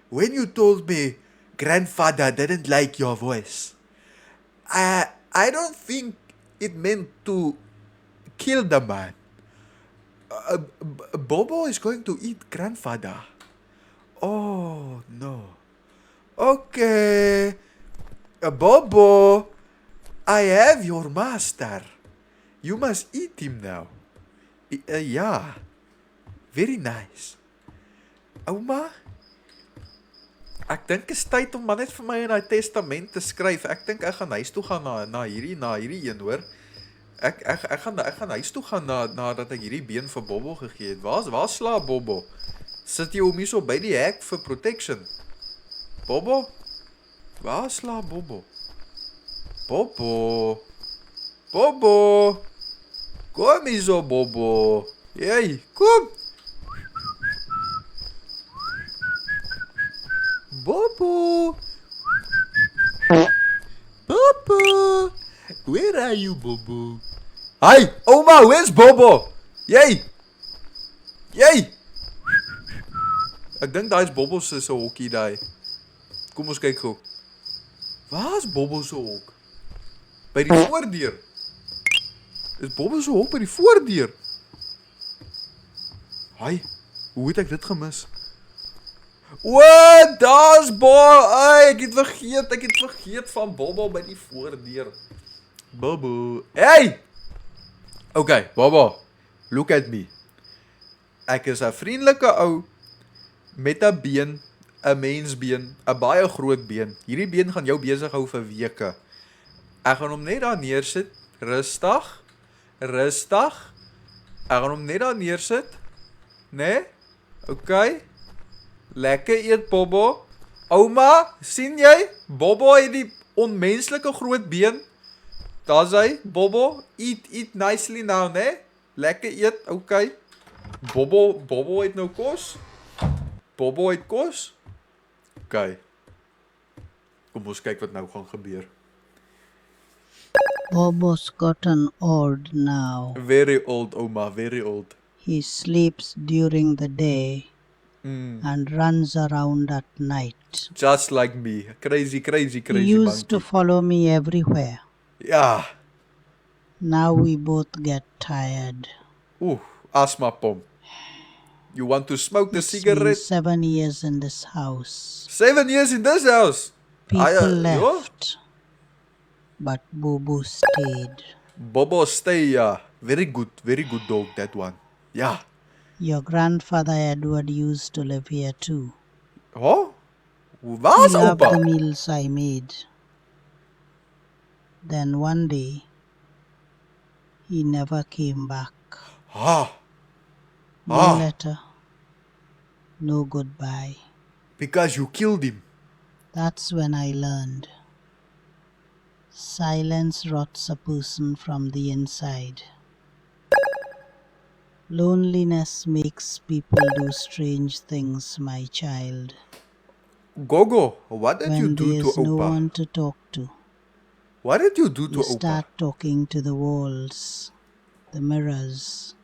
Speaker 1: when you told me grandfather didn't like your voice, I don't think it meant to kill the man. Bobo is going to eat grandfather. Oh, no. Okay. Bobo, I have your master. You must eat him now. Yeah. Very nice. Ouma, ek dink is tyd om maar net vir my in daai testament te skryf. Ek dink ek gaan huis toe gaan na hierdie een, hoor. Ek gaan huis toe gaan nadat ek hierdie been vir Bobo gegee het. Waar slaap Bobo? Sit jy hom hierso by die hek vir protection? Bobo? Waar slaap Bobo? Bobo? Bobo? Kom hierso, Bobo. Hey, kom. Bobo. Bobo. Where are you, Bobo? Hi, Oma, where's Bobo? Yay! Ek dink daai is Bobo se hokkie daai. Kom ons kyk gou. Waar is Bobo se hok? By die voordeur. Is Bobo se hok by die voordeur? Hi, hoe het ek dit gemis? Wat? Daar's Bobo. Ek het vergeet van Bobo by die voordeur. Bobo. Hey! Okay, Bobo. Look at me. Ek is 'n vriendelike ou met 'n been, 'n mensbeen, 'n baie groot been. Hierdie been gaan jou besig hou vir weke. Ek gaan hom net daar neersit, rustig. Ek gaan hom net daar neersit. Nee? Okay. Lekker eet, Bobo. Ouma, sien jy? Bobo het die onmenslike groot been. Daar's hy, Bobo. Eat nicely now, né? Lekker eet, okay. Bobo het nou kos. Bobo het kos. Okay. Kom ons kyk wat nou gaan gebeur.
Speaker 3: Bobo's gotten old now.
Speaker 1: Very old, Oma, very old.
Speaker 3: He sleeps during the day and runs around at night.
Speaker 1: Just like me. Crazy
Speaker 3: He used to
Speaker 1: monkey.
Speaker 3: follow me everywhere.
Speaker 1: Yeah.
Speaker 3: Now we both get tired.
Speaker 1: Ooh, asthma pom. You want to smoke the
Speaker 3: It's been
Speaker 1: cigarette?
Speaker 3: 7 years in this house.
Speaker 1: 7 years in this house.
Speaker 3: People
Speaker 1: yeah.
Speaker 3: left, but Bobo stayed.
Speaker 1: Bobo stay, yeah. Very good dog, that one. Yeah.
Speaker 3: Your grandfather Edward used to live here too.
Speaker 1: Oh?
Speaker 3: He
Speaker 1: Waar's
Speaker 3: loved the
Speaker 1: Opa?
Speaker 3: meals I made. Then one day, he never came back.
Speaker 1: Ah,
Speaker 3: No letter, no goodbye.
Speaker 1: because you killed him.
Speaker 3: That's when I learned. Silence rots a person from the inside. Loneliness makes people do strange things, my child.
Speaker 1: Gogo, what did you
Speaker 3: When
Speaker 1: do to
Speaker 3: there's no
Speaker 1: Opa?
Speaker 3: one to talk to,
Speaker 1: What did you do to
Speaker 3: you
Speaker 1: Opa?
Speaker 3: start talking to the walls, the mirrors,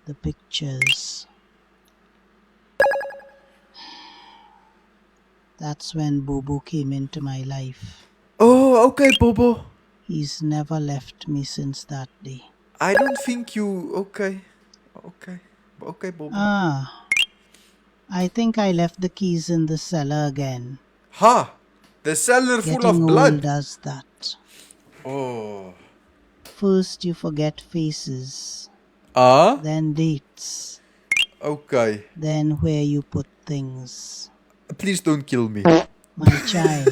Speaker 3: the pictures. That's when Bobo came into my life.
Speaker 1: Oh, okay, Bobo.
Speaker 3: He's never left me since that day.
Speaker 1: I don't think you... Okay, Bobo.
Speaker 3: I think I left the keys in the cellar again.
Speaker 1: Ha! The cellar full of
Speaker 3: Getting
Speaker 1: blood.
Speaker 3: old does that.
Speaker 1: Oh.
Speaker 3: First you forget faces,
Speaker 1: Ah?
Speaker 3: then dates,
Speaker 1: Okay.
Speaker 3: then where you put things.
Speaker 1: Please don't kill me.
Speaker 3: My child,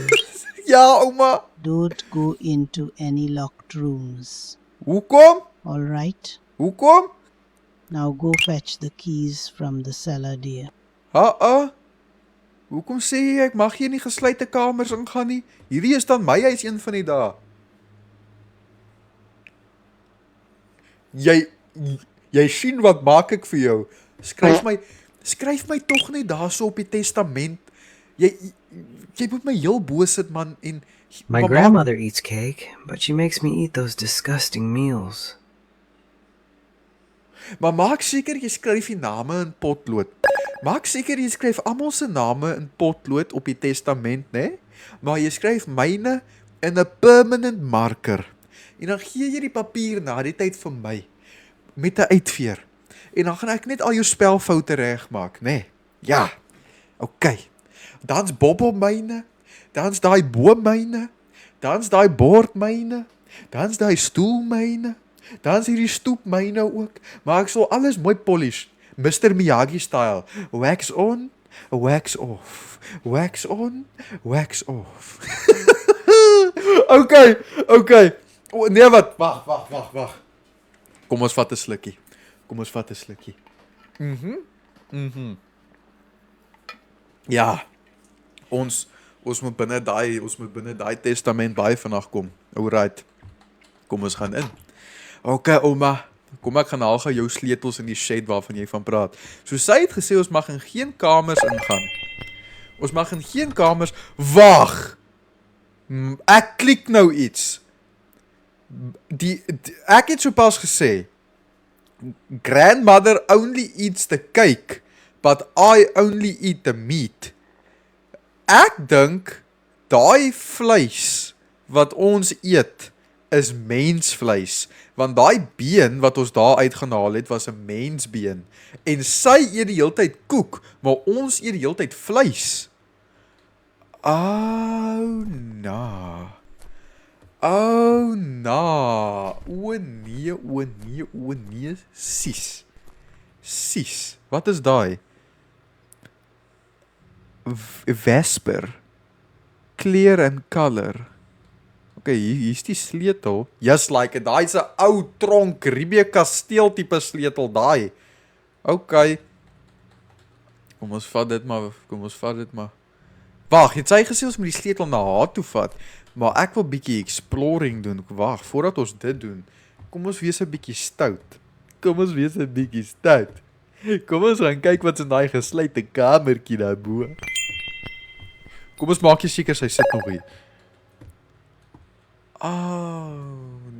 Speaker 1: Ja, Oma.
Speaker 3: don't go into any locked rooms.
Speaker 1: Hoekom?
Speaker 3: Alright?
Speaker 1: Hoekom?
Speaker 3: Now go fetch the keys from the cellar, dear.
Speaker 1: Hoekom sê jy ek mag hier nie gesluite kamers ingaan nie? Hierdie is dan my huis een van die dae. Jy sien wat maak ek vir jou? Skryf my tog net daarso op die testament. Jy moet my heel boos sit man en
Speaker 2: My grandmother eats cake, but she makes me eat those disgusting meals.
Speaker 1: Maar maak seker jy skryf die name in potlood. Maak seker jy skryf almal se name in potlood op die testament, né? Maar jy skryf myne in 'n permanent marker. En dan gee jy die papier na die tyd vir my met 'n uitveer. En dan gaan ek net al jou spelfoute regmaak, né? Ja. OK. Dan's Bobo myne, dan's daai boom myne, dan's daai bord myne, dan's daai stoel myne, dan's hierdie stoep myne ook. Maar ek sal alles mooi polish, Mr. Miyagi style. Wax on, wax off. Wax on, wax off. OK. Nee wat, wag. Kom ons vat 'n slukkie. Ja. Ons moet binne daai testament baie vinnig kom. Alright. Kom ons gaan in. OK, ouma. Kom ek gaan haal gou jou sleutels in die shed waarvan jy van praat. So sy het gesê ons mag in geen kamers ingaan. Wag. Ek klik nou iets. Ek het sopas gesê grandmother only eats the cake, but I only eat the meat. Ek dink daai vleis wat ons eet is mensvleis, want daai been wat ons daar uitgehaal het was 'n mensbeen en sy eet die hele tyd koek, maar ons eet die hele tyd vleis. Oh nee. O nee, Sis. Wat is daai? Vesper. Clear and color. Okay, hier is die sleutel. Just like it. Daai is 'n ou tronk Riebeeck kasteel tipe sleutel daai. Okay. Kom ons vat dit maar. Wag, het sy gesê ons moet die sleutel na haar toe vat, maar ek wil bietjie exploring doen. Wag, voordat ons dit doen, kom ons wees 'n bietjie stout. Kom ons gaan kyk wat's in daai gesluite kamertjie daar bo. Kom ons maak seker sy sit nog hier. Oh,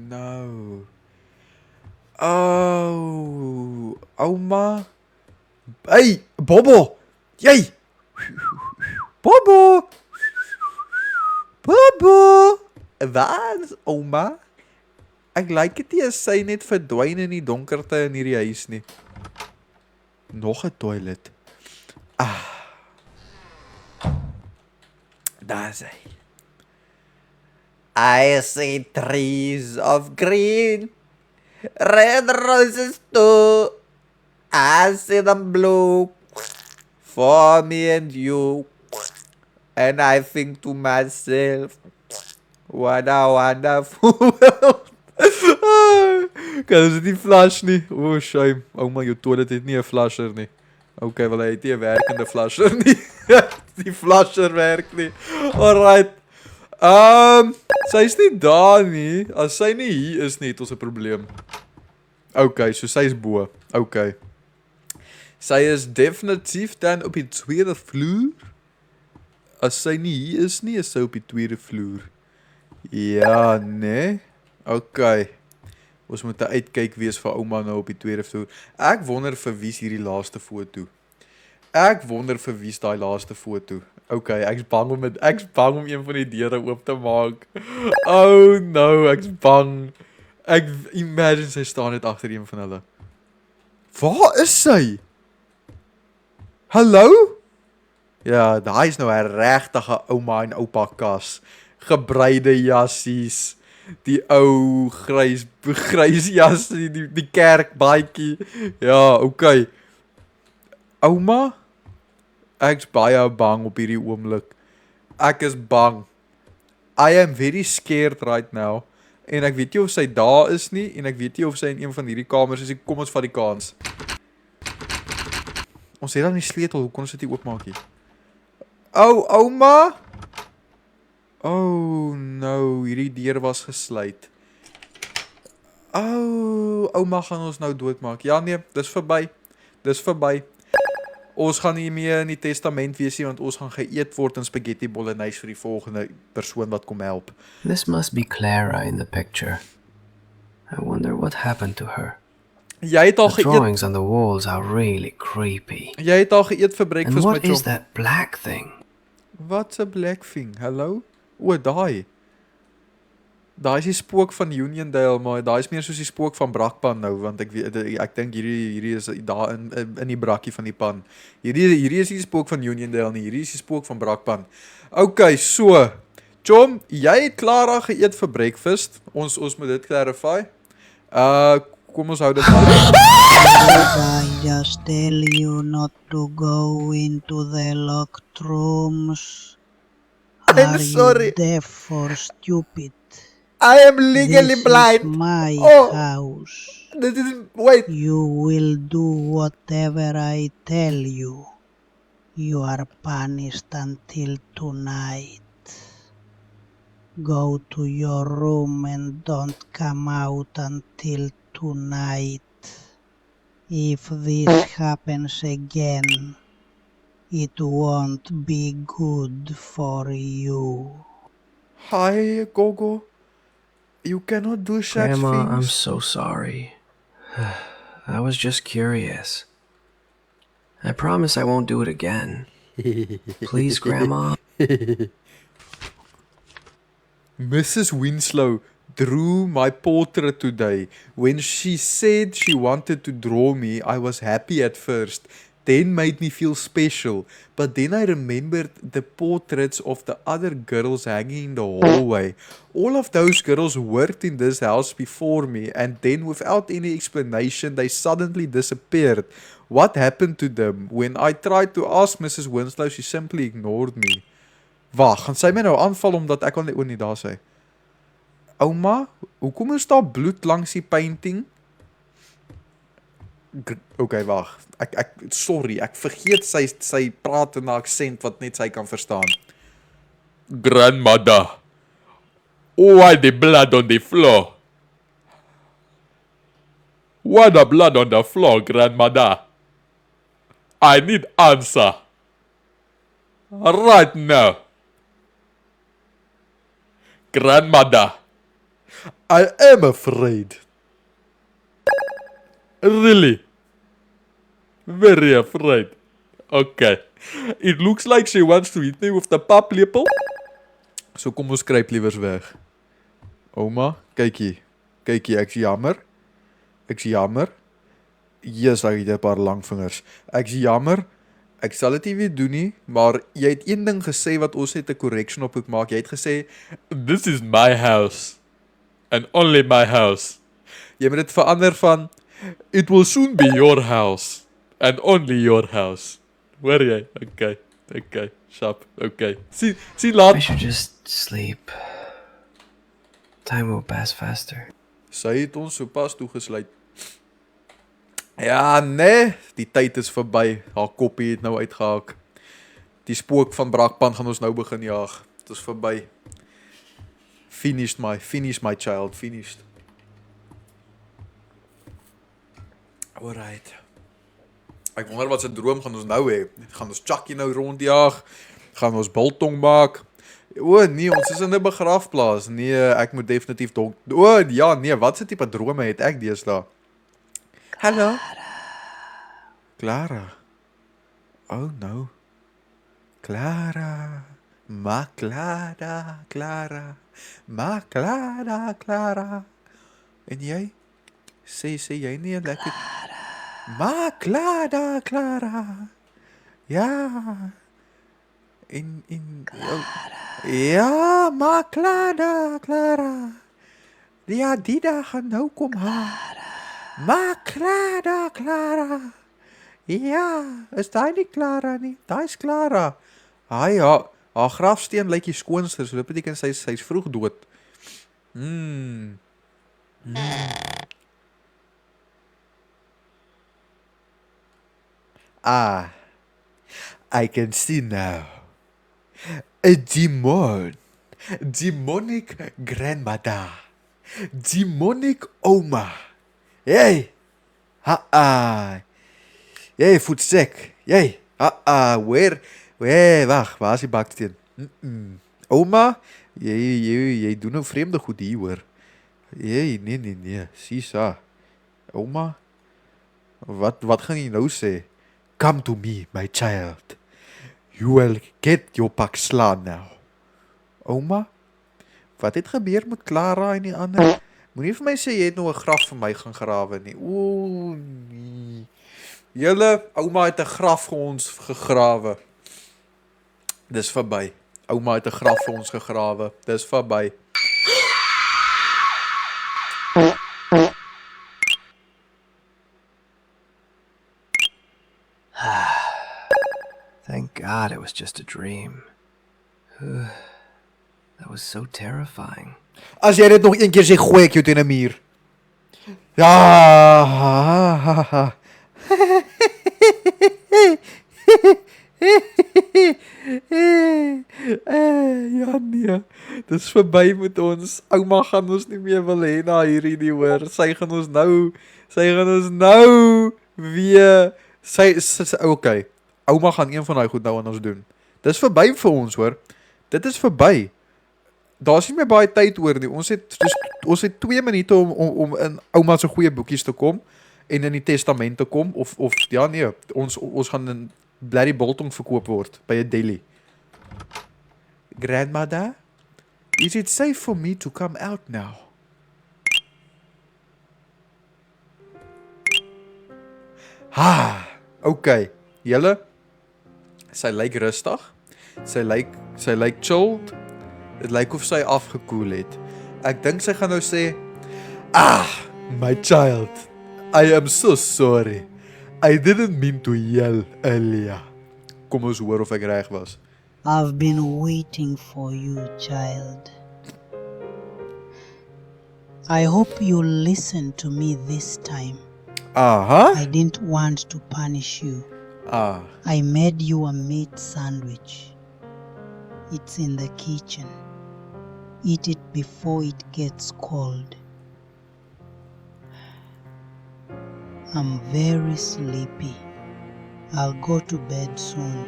Speaker 1: no. Oh, ouma. Hey, Bobo. Jy. Bobo. Waar is ouma? Ek like dit nie as sy net verdwyn in die donkerte in hierdie huis nie. Nog 'n toilet. Daar is hy. I see trees of green, red roses too. I see them blue for me and you. And I think to myself, what a wonderful world. Kan ons dit nie flush nie? Oh, shame. Ouma, jou toilet het nie 'n flusher nie. Okay, wel hy het nie 'n werkende flusher nie. Die flusher werk nie. Alright. Sy is nie daar nie. As sy nie hier is nie, het ons 'n probleem. Okay, so sy is bo. Okay. Sy is definitief dan op die tweede vloer. As sy nie hier is nie, is sy op die tweede vloer. Ja, nee. Okay. Ons moet 'n uitkyk wees vir ouma nou op die tweede vloer. Ek wonder vir wie's hierdie laaste foto. Daai laaste foto. Okay, ek's bang om een van die deure oop te maak. Oh no, ek's bang. Ek imagine sy staan net agter een van hulle. Waar is sy? Hallo? Ja, daai is nou 'n regtige ouma en oupa kas. Gebreide jassies. Die ou grys jas, die kerkbaadjie. Ja, okay. Ouma, ek's baie bang op hierdie oomblik. Ek is bang. I am very scared right now. En ek weet nie of sy daar is nie, en ek weet nie of sy in een van hierdie kamers is. Kom ons vat die kans. Ons het dan die sleutel, hoe kon ons dit nie oopmaak nie? Oh, ouma? Oh, no, hierdie deur was gesluit. Oh, ouma gaan ons nou doodmaak. Ja nee, dis verby. Dis verby. Ons gaan nie meer in die testament wees nie, want ons gaan geëet word in spaghetti bolognese vir die volgende persoon wat kom help.
Speaker 2: This must be Clara in the picture. I wonder what happened to her.
Speaker 1: Jy het al
Speaker 2: The
Speaker 1: geëet.
Speaker 2: drawings on the walls are really creepy.
Speaker 1: Jy het al geëet vir
Speaker 2: And
Speaker 1: breakfast
Speaker 2: what
Speaker 1: met jou.
Speaker 2: is that black thing?
Speaker 1: Wat's 'n black thing? Hallo? O, daai. Daai is die spook van Uniondale, maar daai is meer soos die spook van Brakpan nou, want ek dink hierdie is daar in die brakkie van die pan. Hierdie is die spook van Uniondale nie, hierdie is die spook van Brakpan. Okay, so. Chom, jy het Clara geëet vir breakfast. Ons moet dit clarify. Kom ons hou dit aan.
Speaker 3: Did I just tell you not to go into the locked rooms?
Speaker 1: I'm
Speaker 3: Are
Speaker 1: sorry.
Speaker 3: you deaf or stupid?
Speaker 1: I am legally
Speaker 3: This
Speaker 1: blind.
Speaker 3: is my
Speaker 1: Oh.
Speaker 3: house.
Speaker 1: Dit is wait.
Speaker 3: You will do whatever I tell you. You are punished until tonight. Go to your room and don't come out until tonight. If this happens again, it won't be good for you.
Speaker 1: Hi, Gogo. You cannot do such
Speaker 2: Grandma, I'm
Speaker 1: things.
Speaker 2: so sorry. I was just curious. I promise I won't do it again. Please, Grandma.
Speaker 1: Mrs. Winslow drew my portrait today. When she said she wanted to draw me, I was happy at first. Then made me feel special. But then I remembered the portraits of the other girls hanging in the hallway. All of those girls worked in this house before me, and then without any explanation, they suddenly disappeared. What happened to them? When I tried to ask Mrs. Winslow, she simply ignored me. Wag, gaan sy my nou aanval omdat ek al nie oor nie daar sê. Ouma, hoekom is daar bloed langs die painting? Okay, wag. Sorry, ek vergeet sy praat in 'n aksent wat net sy kan verstaan. Grandmother, why the blood on the floor? Why the blood on the floor, grandmother? I need answer. Right now. Grandmother, I am afraid. Really? Very afraid. Okay. It looks like she wants to hit me with the paplepel. So kom ons kruip liewers weg. Ouma, kykie. Kykie, ek's jammer. Ek's jammer. Jesus, ek het 'n paar lang vingers. Ek's jammer. Ek sal dit nie weer doen nie, maar jy het een ding gesê wat ons net 'n correction op moet maak. Jy het gesê, "This is my house and only my house." Jy moet dit verander van, "It will soon be your house and only your house." Hoor jy? Okay, sharp. Okay. Sien
Speaker 2: I
Speaker 1: laat.
Speaker 2: should just sleep. Time will pass faster.
Speaker 1: Sy het ons sopas toegesluit. Ja, nee, die tyd is verby. Haar koppie het nou uitgehaak. Die spook van Brakpan gaan ons nou begin jaag. Dit is verby. Finished my child, finished. Alright. Ek wonder wat se droom gaan ons nou hê. Gaan ons Chucky nou rondjaag? Gaan ons biltong maak? O nee, ons is in 'n begrafplaas. Nee, ek moet definitief o ja, nee, wat se tipe drome het ek deesdae? Hallo. Clara. Oh no. Clara. Ma Clara, Clara. Ma Clara, Clara. En jy? Sê jy nie 'n lekker Ma Clara, Clara. Ja. In ja, ma Clara, Clara. Ja, die dag gaan nou kom haar. Ma Clara, Clara. Ja, is daai nie Clara nie? Daai is Clara. Ja, haar grafsteen lyk die skoonste, so dit beteken sy's vroeg dood. Ah, I can see now. 'n demon. Demonic grandmother. Demonic oma. Hey. Ha-ah. Jy voet siek. Jy. Wag, waar is die baksteen? Oma, jy doen nou vreemde goed hier hoor. Jy, nee. Sisa. Oma, wat gaan jy nou sê? Come to me, my child. You will get your pak slaan now. Oma, wat het gebeur met Clara en die ander? Moenie vir my sê jy het nou 'n graf vir my gaan grawe nie. Ooh, nee. Julle, ouma het 'n graf vir ons gegrawe. Dis verby. Ouma het 'n graf vir ons gegrawe. Dis verby.
Speaker 2: Thank God it was just a dream. That was so terrifying.
Speaker 1: As jy dit nog een keer sê, gooi ek jou teen 'n muur. Ja. Ja nee, dis verby met ons. Ouma gaan ons nie meer wil hê na hierdie nie hoor. Sy gaan ons nou weer okay. Ouma gaan een van daai goed nou aan ons doen. Dis verby vir ons hoor. Dit is verby. Daar's nie meer baie tyd oor nie. Ons het 2 minute om in ouma se goeie boekies te kom en in die testament te kom of ja nee, ons gaan in Blerry Boltong verkoop word by 'n deli. Grandmother, is it safe for me to come out now? Okay. Julle, sy lyk rustig. Sy lyk chilled. Dit lyk of sy afgekoel het. Ek dink sy gaan nou sê, my child, I am so sorry. I didn't mean to yell earlier. Kom ons hoor of ek reg was.
Speaker 3: I've been waiting for you, child. I hope you'll listen to me this time. I didn't want to punish you. I made you a meat sandwich. It's in the kitchen. Eat it before it gets cold. I'm very sleepy. I'll go to bed soon.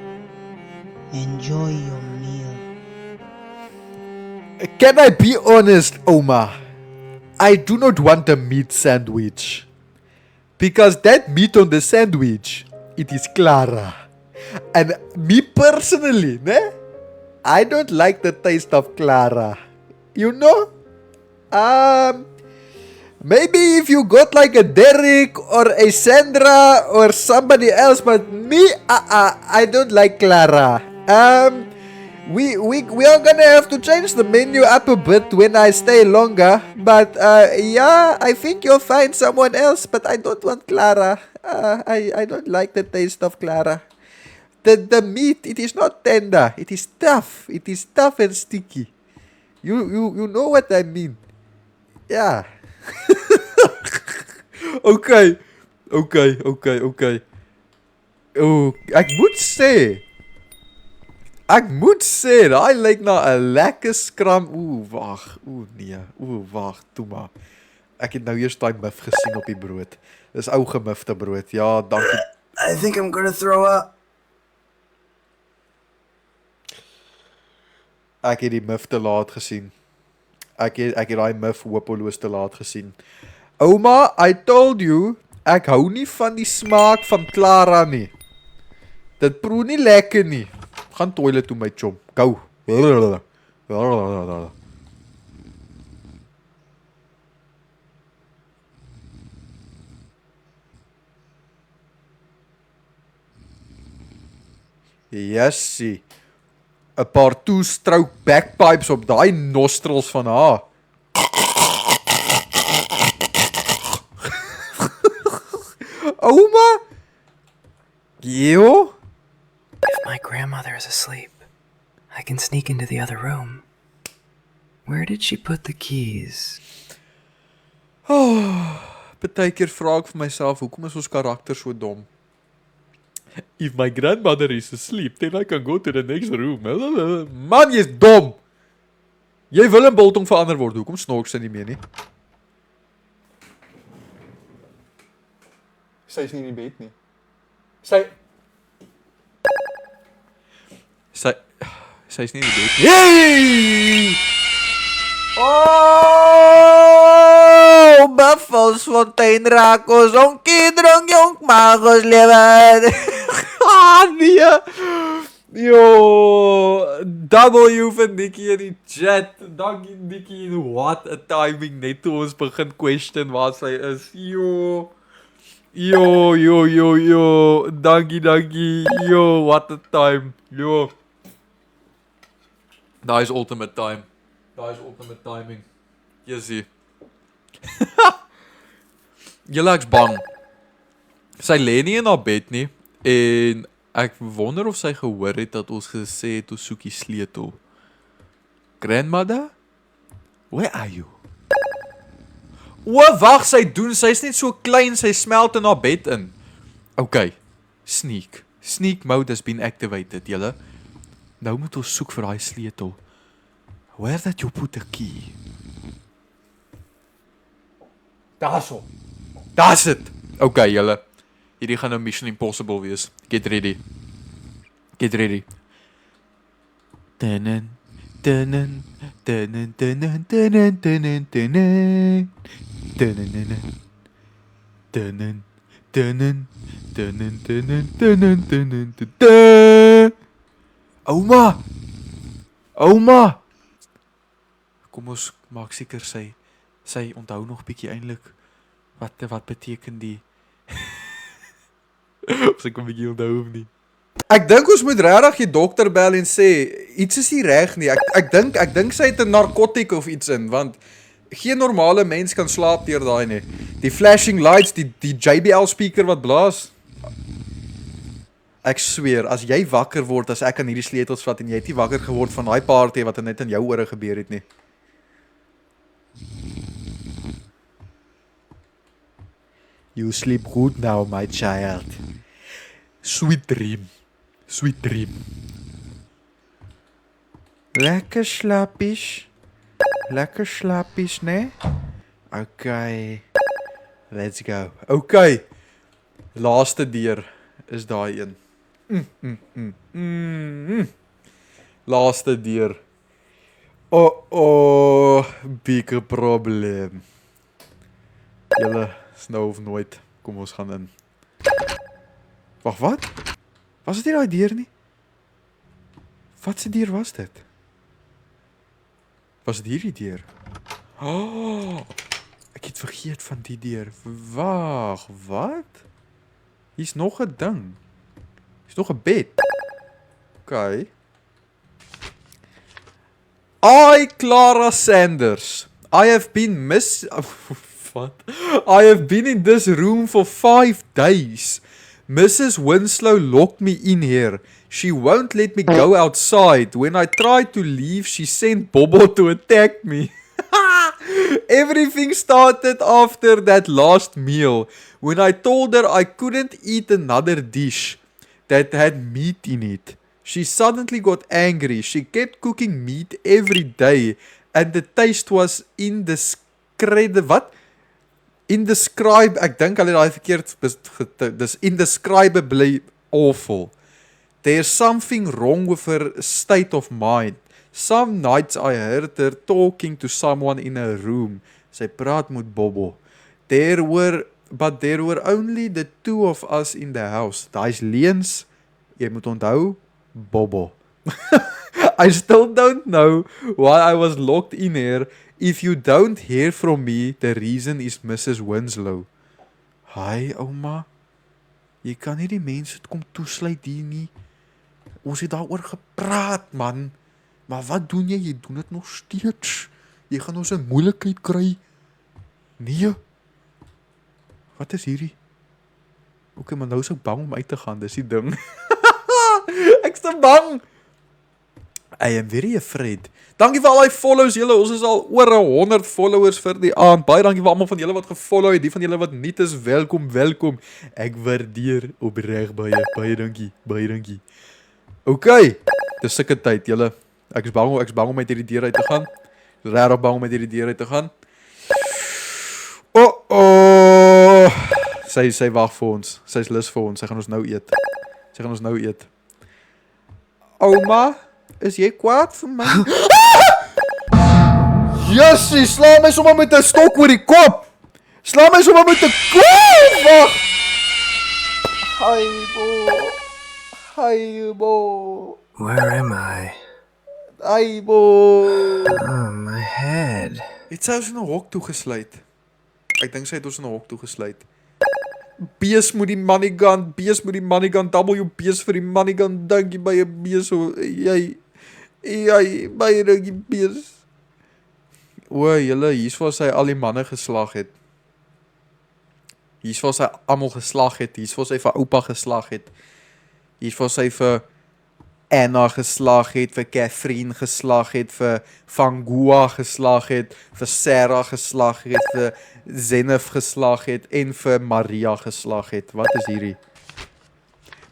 Speaker 3: Enjoy your meal.
Speaker 1: Can I be honest, Oma? I do not want a meat sandwich. Because that meat on the sandwich, it is Clara. And me personally, I don't like the taste of Clara. You know? Maybe if you got like a Derek or a Sandra or somebody else, but me, I don't like Clara. We are gonna have to change the menu up a bit when I stay longer. But yeah, I think you'll find someone else. But I don't want Clara. I don't like the taste of Clara. The meat, it is not tender. It is tough. It is tough and sticky. You know what I mean? Yeah. Okay. Oh, ek moet sê, daai lyk na 'n lekker skram. Wag, toe maar. Ek het nou eers daai muf gesien op die brood. Dis ou gemufte brood. Ja, dankie.
Speaker 2: I think I'm gonna throw up.
Speaker 1: Ek het die muf te laat gesien. Ek het daai muf hopeloos te laat gesien. Ouma, I told you, ek hou nie van die smaak van Clara nie. Dit proe nie lekker nie. Gaan toilet toe my chom. Gou. Jessie. 'n Paar two-stroke backpipes op daai nostrils van haar. Ouma? Yo?
Speaker 2: If my grandmother is asleep, I can sneak into the other room. Where did she put the keys?
Speaker 1: Partykeer vra ek vir myself, hoekom is ons karakter so dom? If my grandmother is asleep, then I can go to the next room. Man, jy's dom! Jy wil in biltong verander word, hoekom snork sy nie meer nie? Sy is nie in die bed nie. Sy is nie in die bed nie. Yay! Oh, Buffelsfontein rakos, onkie dronk jonk magos lewe. Nee. Yo, W vir Nikki in die chat. Dankie Nikki, what a timing, net toe ons begin question waar sy is. Yo, dankie, yo, what a time, yo. Daar is ultimate time. Daar is ultimate timing. Jy sien. Julle ek's bang. Sy lê nie in haar bed nie en ek wonder of sy gehoor het dat ons gesê het ons soek die sleutel. Grandmother? Where are you? O, wag, sy's net so klein, sy smelt in haar bed in. Okay, sneak. Sneak mode has been activated, julle. Nou moet ons soek vir daai sleutel. Where did you put the key? Daarso. Daar's dit. Okay, julle. Hierdie gaan nou Mission Impossible wees. Get ready. Get ready. Tunen. Tunen. Tunen. Tunen. Tunen. Tunen. Tunen. Tunen. Tunen. Tunen. Tunen. Tunen. Tunen. Tunen. Tunen. Ouma. Ouma. Kom ons maak seker sy onthou nog bietjie eintlik wat beteken die of sy kom bietjie onthou of nie. Ek dink ons moet regtig die dokter bel en sê iets is nie reg nie. Ek dink sy het 'n narkotiek of iets in, want geen normale mens kan slaap deur daai nie. Die flashing lights, die JBL speaker wat blaas. Ek sweer, as jy wakker word as ek aan hierdie sleutels vat en jy het nie wakker geword van daai party wat net in jou ore gebeur het nie. You sleep good now, my child. Sweet dream. Sweet dream. Lekker slappies. Lekker slappies, né? Okay. Let's go. Okay. Laaste deur is daai een. Laaste deur. Big problem. Julle is nou of nooit. Kom ons gaan in. Wag, wat? Was dit nie daai deur nie? Wat se deur was dit? Was dit hierdie deur? Oh, ek het vergeet van die deur. Wag, wat? Hier's nog 'n ding. Hier's nog 'n bed. Okay. I, Clara Sanders. I have been What? I have been in this room for 5 days. Mrs. Winslow locked me in here. She won't let me go outside. When I tried to leave, she sent Bobo to attack me. Everything started after that last meal, when I told her I couldn't eat another dish that had meat in it. She suddenly got angry. She kept cooking meat every day, and the taste was ek dink hulle het daai verkeerd dis indescribably awful. There's something wrong with her state of mind. Some nights I heard her talking to someone in her room. Sy praat met Bobo. There were only the two of us in the house. Daai's leuns. Jy moet onthou, Bobo. I still don't know why I was locked in here. If you don't hear from me, the reason is Mrs. Winslow. Hi, ouma. Jy kan nie die mense kom toesluit hier nie. Ons het daaroor gepraat, man. Maar wat doen jy? Jy doen dit nog steeds. Jy gaan ons in moeilikheid kry. Nee. Wat is hierdie? Okay, maar nou is ek bang om uit te gaan. Dis die ding. Ek's te bang. I am very afraid. Dankie vir al die follows julle, ons is al oor 100 followers vir die aand. Baie dankie vir almal van julle wat gefollow het, die van julle wat nie is, welkom. Ek waardeer opreg baie dankie. Okay, dis sulke tyd julle. Ek is bang om uit hierdie deur uit te gaan. Regtig bang om uit hierdie deur uit te gaan. Sy wag vir ons. Sy's lus vir ons. Sy gaan ons nou eet. Ouma, is jy kwaad vir my? Jessie, sla my sommer met 'n stok oor die kop. Wag. Haibo.
Speaker 2: Where am I?
Speaker 1: Haibo.
Speaker 2: Oh, my head.
Speaker 1: Het sy ons in 'n hok toegesluit? Ek dink sy het ons in 'n hok toegesluit. Bees moet die money gun, W bees vir die money gun, dankie baie bees, jy, baie dankie bees. Julle, hier's waar sy al die manne geslag het. Hier's waar sy almal geslag het, hier's waar sy vir oupa geslag het. Hier's waar sy vir Anna geslag het, vir Catherine geslag het, vir Fangua geslag het, vir Sarah geslag het, vir Zenef geslag het en vir Maria geslag het. Wat is hierdie?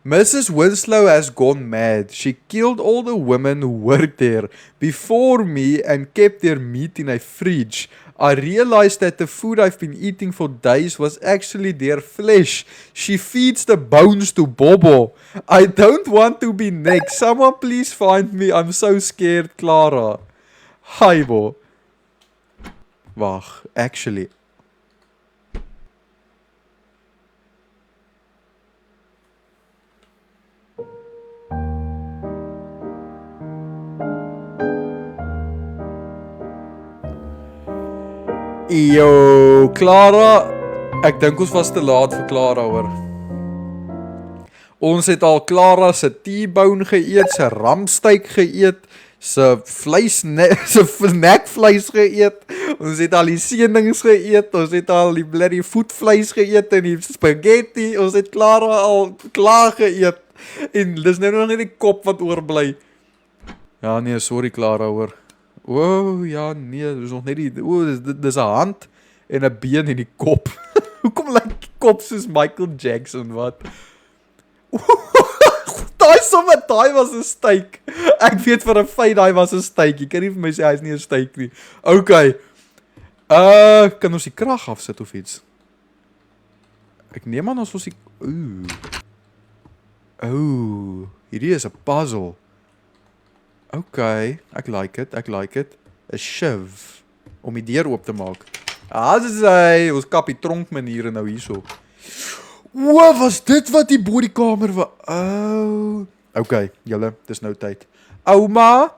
Speaker 1: Mrs. Winslow has gone mad. She killed all the women who worked there before me and kept their meat in a fridge. I realized that the food I've been eating for days was actually their flesh. She feeds the bones to Bobo. I don't want to be next. Someone please find me. I'm so scared, Clara. Haibo. Wag, actually. Yo, Clara, ek dink ons was te laat vir Clara hoor. Ons het al Clara se T-bone geëet, se ramsteak geëet, se nekvleis geëet. Ons het al die seenings geëet, ons het al die bloody voetvleis geëet en die spaghetti, ons het Clara al klaar geëet. En dis nou nog net die kop wat oorbly. Ja nee, sorry Clara hoor. Ja nee, dis nog net die dis 'n hand en 'n been en die kop. Hoekom lyk die kop soos Michael Jackson, wat? Daai was 'n steak. Ek weet vir 'n feit daai was 'n steak. Jy kan nie vir my sê hy's nie 'n steak nie. Okay. Kan ons die krag afsit of iets? Ek neem aan ons die hierdie is 'n puzzle. Okay, ek like it. 'n Shiv om die deur oop te maak. Ons kap die tronk maniere nou hierso. Was dit wat die bo die kamer was? Okay, julle, dis nou tyd. Ouma,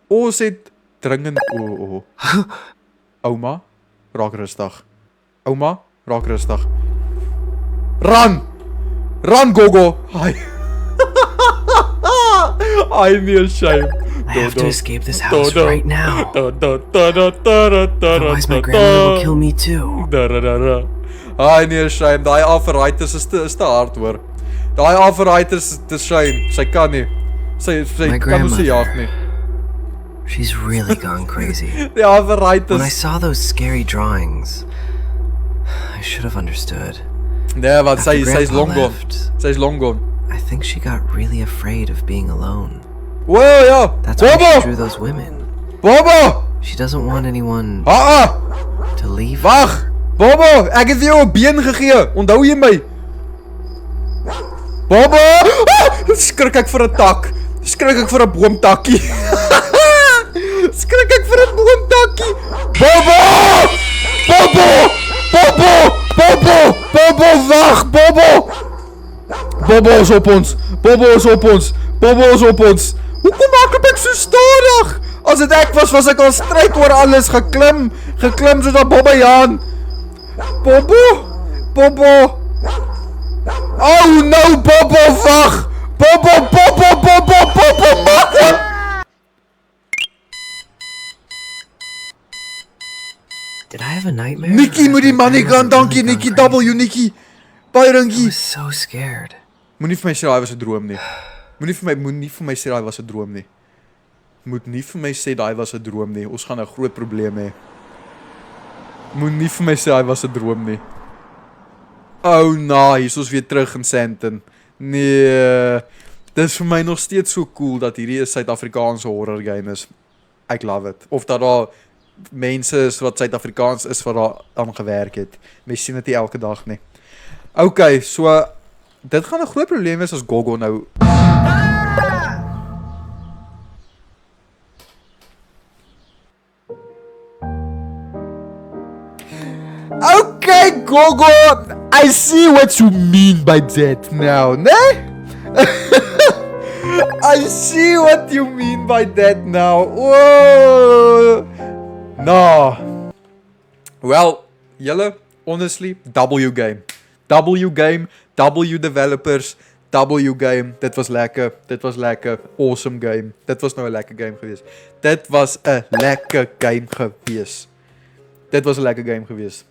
Speaker 1: ons het dringend Ouma, raak rustig. Ouma, raak rustig. Run, Gogo. I need shame.
Speaker 2: I have to escape this house right now. Otherwise my grandmother will kill me too.
Speaker 1: I need shame. Daai afruiters is te hard hoor. Daai afruiters te shame. Sy kan nie. Sy kan ons nie jaag nie.
Speaker 2: She's really gone crazy.
Speaker 1: Die afruiters.
Speaker 2: When I saw those scary drawings, I should have understood.
Speaker 1: Nee, wat sy's long gone. Sy's long gone.
Speaker 2: I think she got really afraid of being alone.
Speaker 1: Whoa, yeah.
Speaker 2: That's why she drew those women.
Speaker 1: Bobo!
Speaker 2: She doesn't want anyone to leave.
Speaker 1: Wag! Bobo, ek het jou 'n been gegee. Onthou jy my? Bobo! Skrik ek vir 'n tak. Skrik ek vir 'n boomtakkie. Skrik ek vir 'n boomtakkie. Bobo! Wag, Bobo! Bobo is op ons. Hoekom maak ek so stadig? As dit ek was ek al stryd oor alles geklim soos 'n bobbejaan. Bobo. Oh no, Bobo, wag. Bobo.
Speaker 2: Did I have a nightmare?
Speaker 1: Nikki moet die money gun, dankie Nikki W, Nikki. Baie dankie.
Speaker 2: I was so scared.
Speaker 1: Moenie vir my sê hy was 'n droom nie. Moenie vir my sê daai was 'n droom nie. Moet nie vir my sê daai was 'n droom nie. Ons gaan 'n groot probleem hê. Moenie vir my sê daai was 'n droom nie. Oh nee, hier is ons weer terug in Sandton. Nee. Dis vir my nog steeds so cool dat hierdie 'n Suid-Afrikaanse horror game is. Ek love it. Of dat daar mense is wat Suid-Afrikaans is wat daar aan gewerk het. Mens sien dit nie elke dag nie. Okay, so dit gaan 'n groot probleem wees as Gogo nou Okay, Gogo, I see what you mean by that now, ne? I see what you mean by that now. Whoa. No. Well, julle, honestly, W game. W game, W developers, W game. Dit was lekker. Awesome game. Dit was nou 'n lekker game geweest. Dit was 'n lekker game geweest.